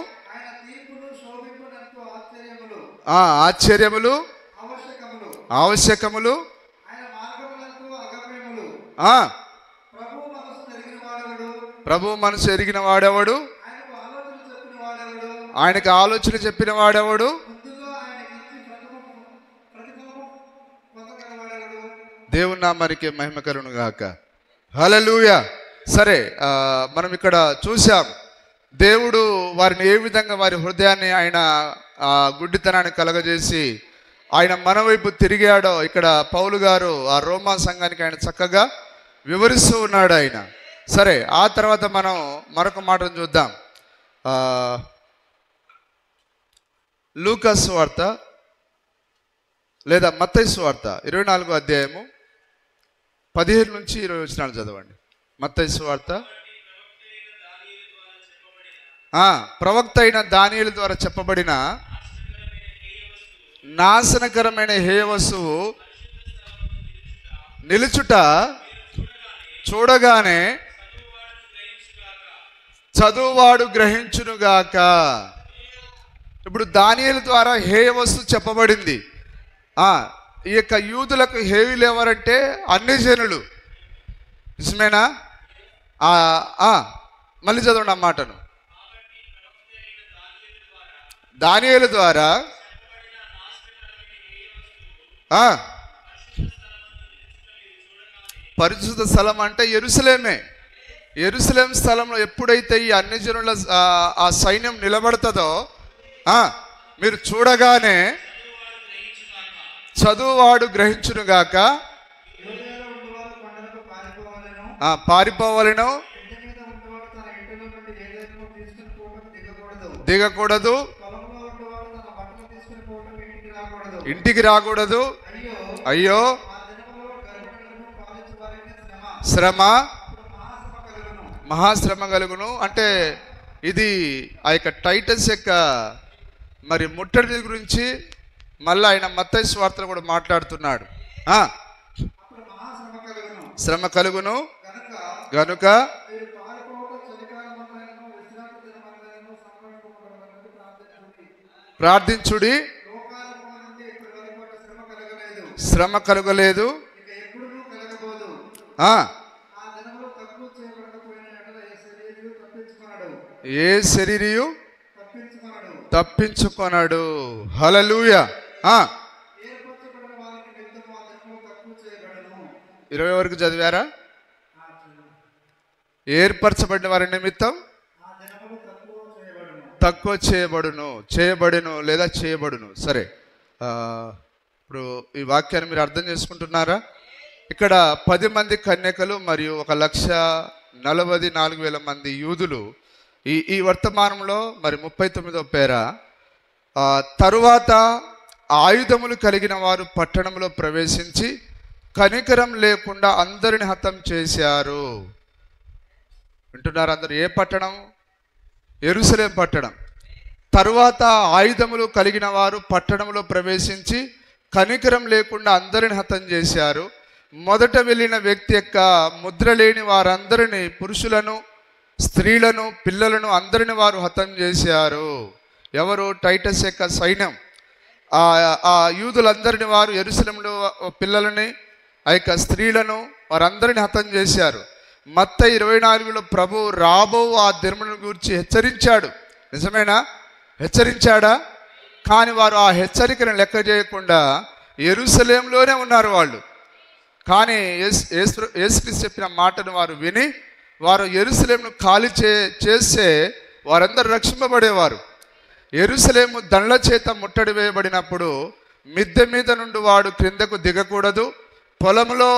ఆశ్చర్యములు, ఆవశ్యకములు. ప్రభు మనసు ఎరిగిన వాడెవడు? ఆయనకు ఆలోచన చెప్పిన వాడెవడు? దేవుని నామానికి మహిమ కలుగును గాక. హల్లెలూయా. సరే, మనం ఇక్కడ చూసాం దేవుడు వారిని ఏ విధంగా వారి హృదయాన్ని ఆయన గుడ్డితనాన్ని కలగజేసి ఆయన మన వైపు తిరిగాడో ఇక్కడ పౌలు గారు ఆ రోమా సంఘానికి ఆయన చక్కగా వివరిస్తూ ఉన్నాడు ఆయన. సరే, ఆ తర్వాత మనం మరొక మాటను చూద్దాం. లూకా సువార్త లేదా మత్తయి సువార్త 24వ అధ్యాయము 15 నుంచి 20 వచనాలు చదవండి. మత్తయి సువార్త. ప్రవక్త అయిన దానియేలు ద్వారా చెప్పబడిన నాశనకరమైన హేయ వస్తువు నిలుచుట చూడగానే చదువువాడు గ్రహించునుగాక. ఇప్పుడు దానియేలు ద్వారా హేయ వస్తువు చెప్పబడింది. ఈ యొక్క యూదులకు హేయులు ఎవరంటే అన్ని జనులు, నిజమేనా? మళ్ళీ చదవండి ఆ మాటను. దానియేలు ద్వారా పరిశుద్ధ స్థలం అంటే యెరూషలేమే. యెరూషలేం స్థలంలో ఎప్పుడైతే ఈ అన్ని జనుల ఆ సైన్యం నిలబడుతుందో మీరు చూడగానే చదువువాడు గ్రహించునుగాక. పారిపోవాలను, దిగకూడదు, ఇంటికి రాకూడదు. అయ్యో శ్రమ, మహాశ్రమ కలుగును. అంటే ఇది ఆ యొక్క టైటస్ యొక్క మరి ముట్టడి గురించి మళ్ళీ ఆయన మత్తయి సువార్తలో కూడా మాట్లాడుతున్నాడు. శ్రమ కలుగును గనుక ప్రార్థించుడి. శ్రమ కలుగలేదు. ఏ శరీరియు తప్పించుకొనడు. హల్లెలూయా. 20 వరకు చదివారా? ఏర్పరచబడిన వారి నిమిత్తం తక్కువ చేయబడును లేదా చేయబడును. సరే, ఇప్పుడు ఈ వాక్యాన్ని మీరు అర్థం చేసుకుంటున్నారా? ఇక్కడ 10 మంది కన్యకలు మరియు 1,44,000 మంది యూదులు ఈ వర్తమానంలో మరి 39వ పేర తరువాత ఆయుధములు కలిగిన వారు పట్టణంలో ప్రవేశించి కనికరం లేకుండా అందరిని హతం చేశారు. వింటున్నారు అందరు? ఏ పట్టణం? యెరూషలేము పట్టణం. తరువాత ఆయుధములు కలిగిన వారు పట్టణంలో ప్రవేశించి కనికరం లేకుండా అందరిని హతం చేశారు. మొదట వెళ్ళిన వ్యక్తి యొక్క ముద్ర లేని వారందరినీ, పురుషులను, స్త్రీలను, పిల్లలను అందరిని వారు హతం చేశారు. ఎవరు? టైటస్ యొక్క సైన్యం. ఆ యూదులందరిని వారు యెరూషలేములో పిల్లలని, ఆ యొక్క స్త్రీలను వారందరిని హతం చేశారు. మత్తయి 24లో ప్రభు రాబో ఆ దినములను గురించి హెచ్చరించాడు. నిజమేనా? హెచ్చరించాడా? కానీ వారు ఆ హెచ్చరికను లెక్క చేయకుండా యెరూషలేములోనే ఉన్నారు వాళ్ళు. కానీ యేసుక్రీస్తు చెప్పిన మాటను వారు విని వారు యెరూషలేమును ఖాళీ చేస్తే వారందరూ రక్షింపబడేవారు. యెరూషలేము దండ్ల చేత ముట్టడి వేయబడినప్పుడు మిద్దె మీద నుండి వాడు క్రిందకు దిగకూడదు. పొలంలో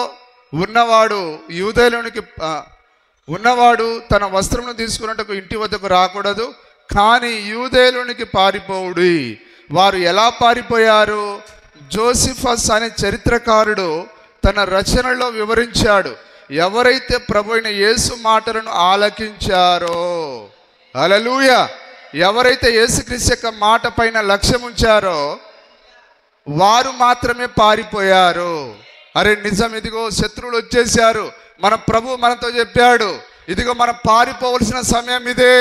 ఉన్నవాడు యూదేలోనికి ఉన్నవాడు తన వస్త్రమును తీసుకున్నట్టుకు ఇంటి వద్దకు రాకూడదు. కానీ యూదేలోనికి పారిపోవుడి. వారు ఎలా పారిపోయారు? జోసిఫస్ అనే చరిత్రకారుడు తన రచనలో వివరించాడు. ఎవరైతే ప్రభు అయిన యేసు మాటలను ఆలకించారో, హల్లెలూయా, ఎవరైతే యేసుక్రీస్తు యొక్క మాట పైన లక్ష్యం ఉంచారో వారు మాత్రమే పారిపోయారు. అరే నిజం, ఇదిగో శత్రువులు వచ్చేసారు. మన ప్రభు మనతో చెప్పాడు, ఇదిగో మనం పారిపోవలసిన సమయం ఇదే.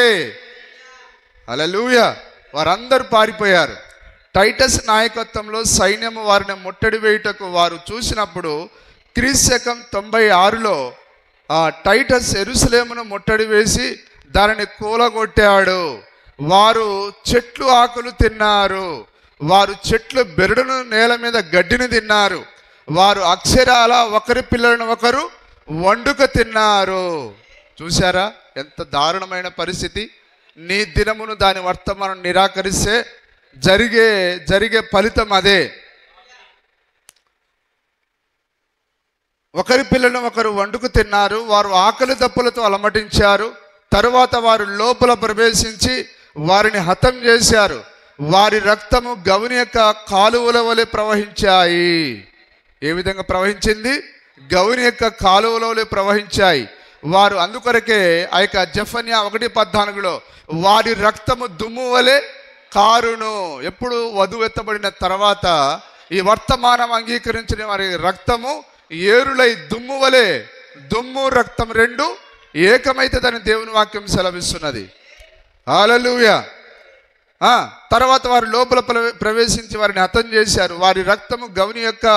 హల్లెలూయా. వారందరూ పారిపోయారు. టైటస్ నాయకత్వంలో సైన్యము వారిని ముట్టడి వేయుటకు వారు చూసినప్పుడు క్రీస్తు 96లో టైటస్ యెరూషలేమును ముట్టడి వేసి దానిని కూలగొట్టాడు. వారు చెట్లు ఆకులు తిన్నారు. వారు చెట్లు బెరడును, నేల మీద గడ్డిని తిన్నారు. వారు అక్షరాల ఒకరి పిల్లలను ఒకరు వండుక తిన్నారు. చూసారా ఎంత దారుణమైన పరిస్థితి? నీ దినమును దాని వర్తమానం నిరాకరిస్తే జరిగే ఫలితం అదే. ఒకరి పిల్లలను ఒకరు వండుకు తిన్నారు. వారు ఆకలి దప్పులతో అలమటించారు. తరువాత వారు లోపల ప్రవేశించి వారిని హతం చేశారు. వారి రక్తము గవుని యొక్క కాలువల వలె ప్రవహించాయి. ఏ విధంగా ప్రవహించింది? గవుని యొక్క కాలువల వలె ప్రవహించాయి. వారు అందుకొరకే ఆ యొక్క జెఫన్యా 1:14లో వారి రక్తము దుమ్ము వలె కారును. ఎప్పుడు వధువు ఎత్తబడిన తర్వాత ఈ వర్తమానం అంగీకరించిన వారి రక్తము ఏరులై దుమ్ము వలె, దుమ్ము రక్తం రెండు ఏకమైతదని దేవుని వాక్యం సెలవిస్తున్నది. హల్లెలూయా. తర్వాత వారు లోపల ప్రవేశించి వారిని హతం చేశారు. వారి రక్తము గవుని యొక్క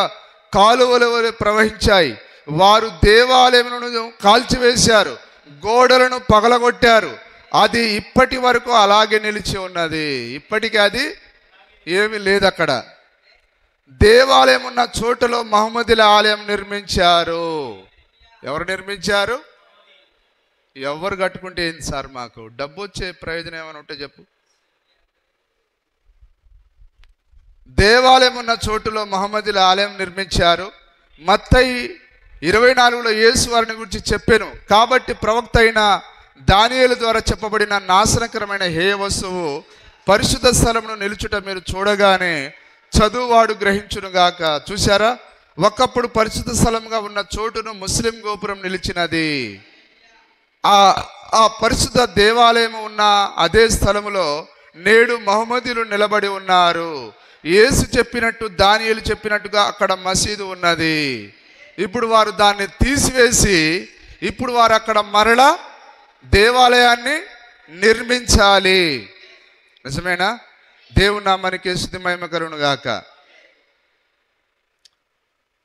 కాలువల వలె ప్రవహించాయి. వారు దేవాలయములను కాల్చివేశారు, గోడలను పగలగొట్టారు. అది ఇప్పటి వరకు అలాగే నిలిచి ఉన్నది. ఇప్పటికీ అది ఏమీ లేదు. అక్కడ దేవాలయం ఉన్న చోటులో మహమ్మదుల ఆలయం నిర్మించారు. ఎవరు నిర్మించారు? ఎవరు కట్టుకుంటే ఏంటి సార్, మాకు డబ్బు వచ్చే ప్రయోజనం ఏమైనా ఉంటే చెప్పు. దేవాలయం ఉన్న చోటులో మహమ్మదుల ఆలయం నిర్మించారు. మత్తయి 24లో యేసు వారిని గురించి చెప్పాను. కాబట్టి ప్రవక్త అయిన దానియేలు ద్వారా చెప్పబడిన నాశనకరమైన హేయ వస్తువు పరిశుద్ధ స్థలమును నిలుచుట మీరు చూడగానే చదువువాడు గ్రహించునుగాక. చూసారా? ఒకప్పుడు పరిశుద్ధ స్థలంగా ఉన్న చోటును ముస్లిం గోపురం నిలిచినది. ఆ పరిశుద్ధ దేవాలయం ఉన్న అదే స్థలములో నేడు మహమ్మదీయులు నిలబడి ఉన్నారు. యేసు చెప్పినట్టు, దానియేలు చెప్పినట్టుగా అక్కడ మసీదు ఉన్నది. ఇప్పుడు వారు దాన్ని తీసివేసి ఇప్పుడు వారు అక్కడ మరలా దేవాలయాన్ని నిర్మించాలి. నిజమేనా? దేవుని నామానికి స్తుతి మహిమ కలుగును గాక.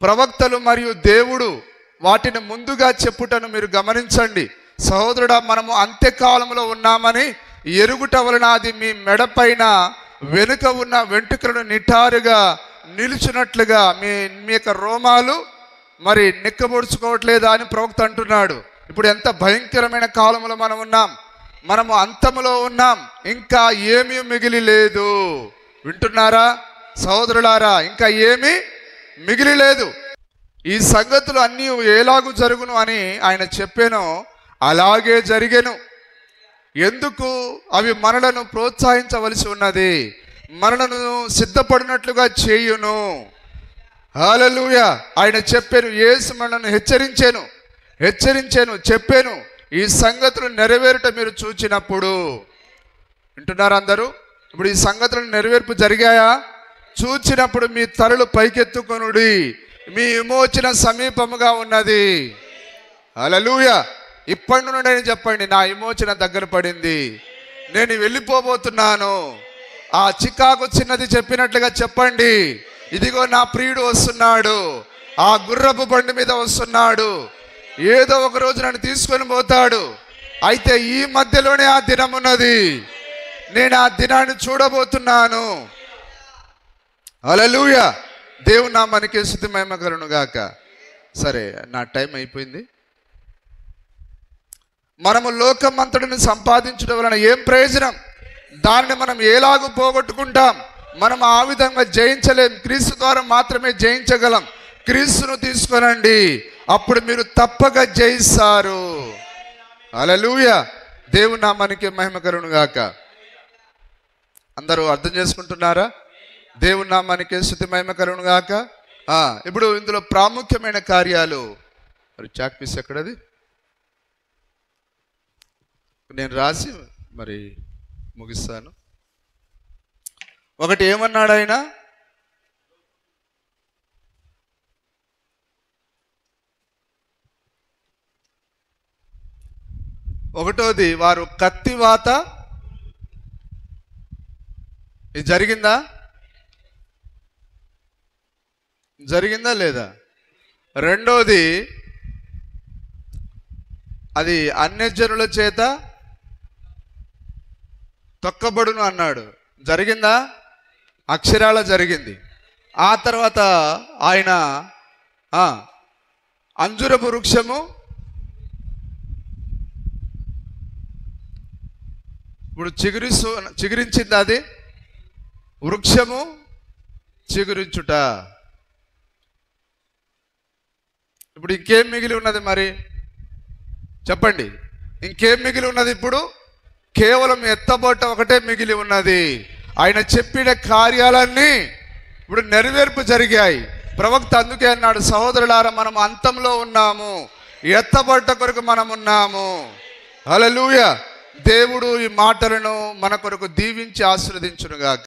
ప్రవక్తలు మరియు దేవుడు వాటిని ముందుగా చెప్పుటను మీరు గమనించండి. సహోదరుడా, మనము అంత్యకాలంలో ఉన్నామని ఎరుగుట వలన అది మీ మెడపైన వెనుక ఉన్న వెంట్రుకలను నిటారుగా నిలుచున్నట్లుగా మీ యొక్క రోమాలు మరి నిక్కబొడుచుకోవట్లేదా అని ప్రవక్త అంటున్నాడు. ఇప్పుడు ఎంత భయంకరమైన కాలంలో మనం ఉన్నాం. మనము అంతములో ఉన్నాం, ఇంకా ఏమీ మిగిలి లేదు. వింటున్నారా సహోదరులారా? ఇంకా ఏమీ మిగిలి లేదు. ఈ సంగతులు అన్నీ ఎలాగూ జరుగును అని ఆయన చెప్పానో అలాగే జరిగెను. ఎందుకు? అవి మనలను ప్రోత్సహించవలసి ఉన్నది, మనలను సిద్ధపడినట్లుగా చేయును. హల్లెలూయా. ఆయన చెప్పాను, యేసు మనల్ని హెచ్చరించాను చెప్పాను. ఈ సంగతులు నెరవేరుట మీరు చూచినప్పుడు. వింటున్నారా అందరూ? ఇప్పుడు ఈ సంగతులు నెరవేర్పు జరిగాయా? చూచినప్పుడు మీ తలలు పైకెత్తుకొనుడి, మీ విమోచన సమీపముగా ఉన్నది. హల్లెలూయా. ఇప్పటి నుండి చెప్పండి, నా విమోచన దగ్గర పడింది, నేను వెళ్ళిపోబోతున్నాను. ఆ చికాకు చిన్నది చెప్పినట్లుగా చెప్పండి, ఇదిగో నా ప్రియుడు వస్తున్నాడు, ఆ గుర్రపు బండి మీద వస్తున్నాడు, ఏదో ఒక రోజు నన్ను తీసుకొని పోతాడు. అయితే ఈ మధ్యలోనే ఆ దినం ఉన్నది, నేను ఆ దినాన్ని చూడబోతున్నాను. హల్లెలూయా. దేవుని నామానికి స్తుతి మహిమ కలుగును గాక. సరే, నా టైం అయిపోయింది. మనము లోకమంతటిని సంపాదించడం వలన ఏం ప్రయోజనం? దానిని మనం ఎలాగూ పోగొట్టుకుంటాం. మనం ఆ విధంగా జయించలేం. క్రీస్తు ద్వారా మాత్రమే జయించగలం. క్రీస్తును తీసుకొనండి, అప్పుడు మీరు తప్పక జయిస్తారు. హల్లెలూయా. దేవుని నామానికి మహిమ కలుగును గాక. అందరూ అర్థం చేసుకుంటున్నారా? దేవుని నామానికి స్తుతి మహిమ కలుగును గాక. ఇప్పుడు ఇందులో ప్రాముఖ్యమైన కార్యాలు, మరి చాక్ పీస్ ఎక్కడది? నేను రాసి మరి ముగిస్తాను. ఒకటి ఏమన్నాడు ఆయన? ఒకటోది, వారు కత్తివాత. ఇది జరిగిందా లేదా? రెండోది, అది అన్యజనుల చేత తొక్కబడును అన్నాడు. జరిగిందా? అక్షరాల జరిగింది. ఆ తర్వాత ఆయన అంజురపు వృక్షము, ఇప్పుడు చిగురించింది. అది వృక్షము చిగురించుట. ఇప్పుడు ఇంకేం మిగిలి ఉన్నది? మరి చెప్పండి, ఇంకేం మిగిలి ఉన్నది? ఇప్పుడు కేవలం ఎత్తబోట ఒకటే మిగిలి ఉన్నది. ఆయన చెప్పిన కార్యాలన్నీ ఇప్పుడు నెరవేర్పు జరిగాయి. ప్రవక్త అందుకే అన్నాడు, సహోదరులారా, మనం అంతంలో ఉన్నాము, ఎత్తబోట కొరకు మనం ఉన్నాము. హల్లెలూయా. దేవుడు ఈ మాటలను మన కొరకు దీవించి ఆశీర్వదించునుగాక.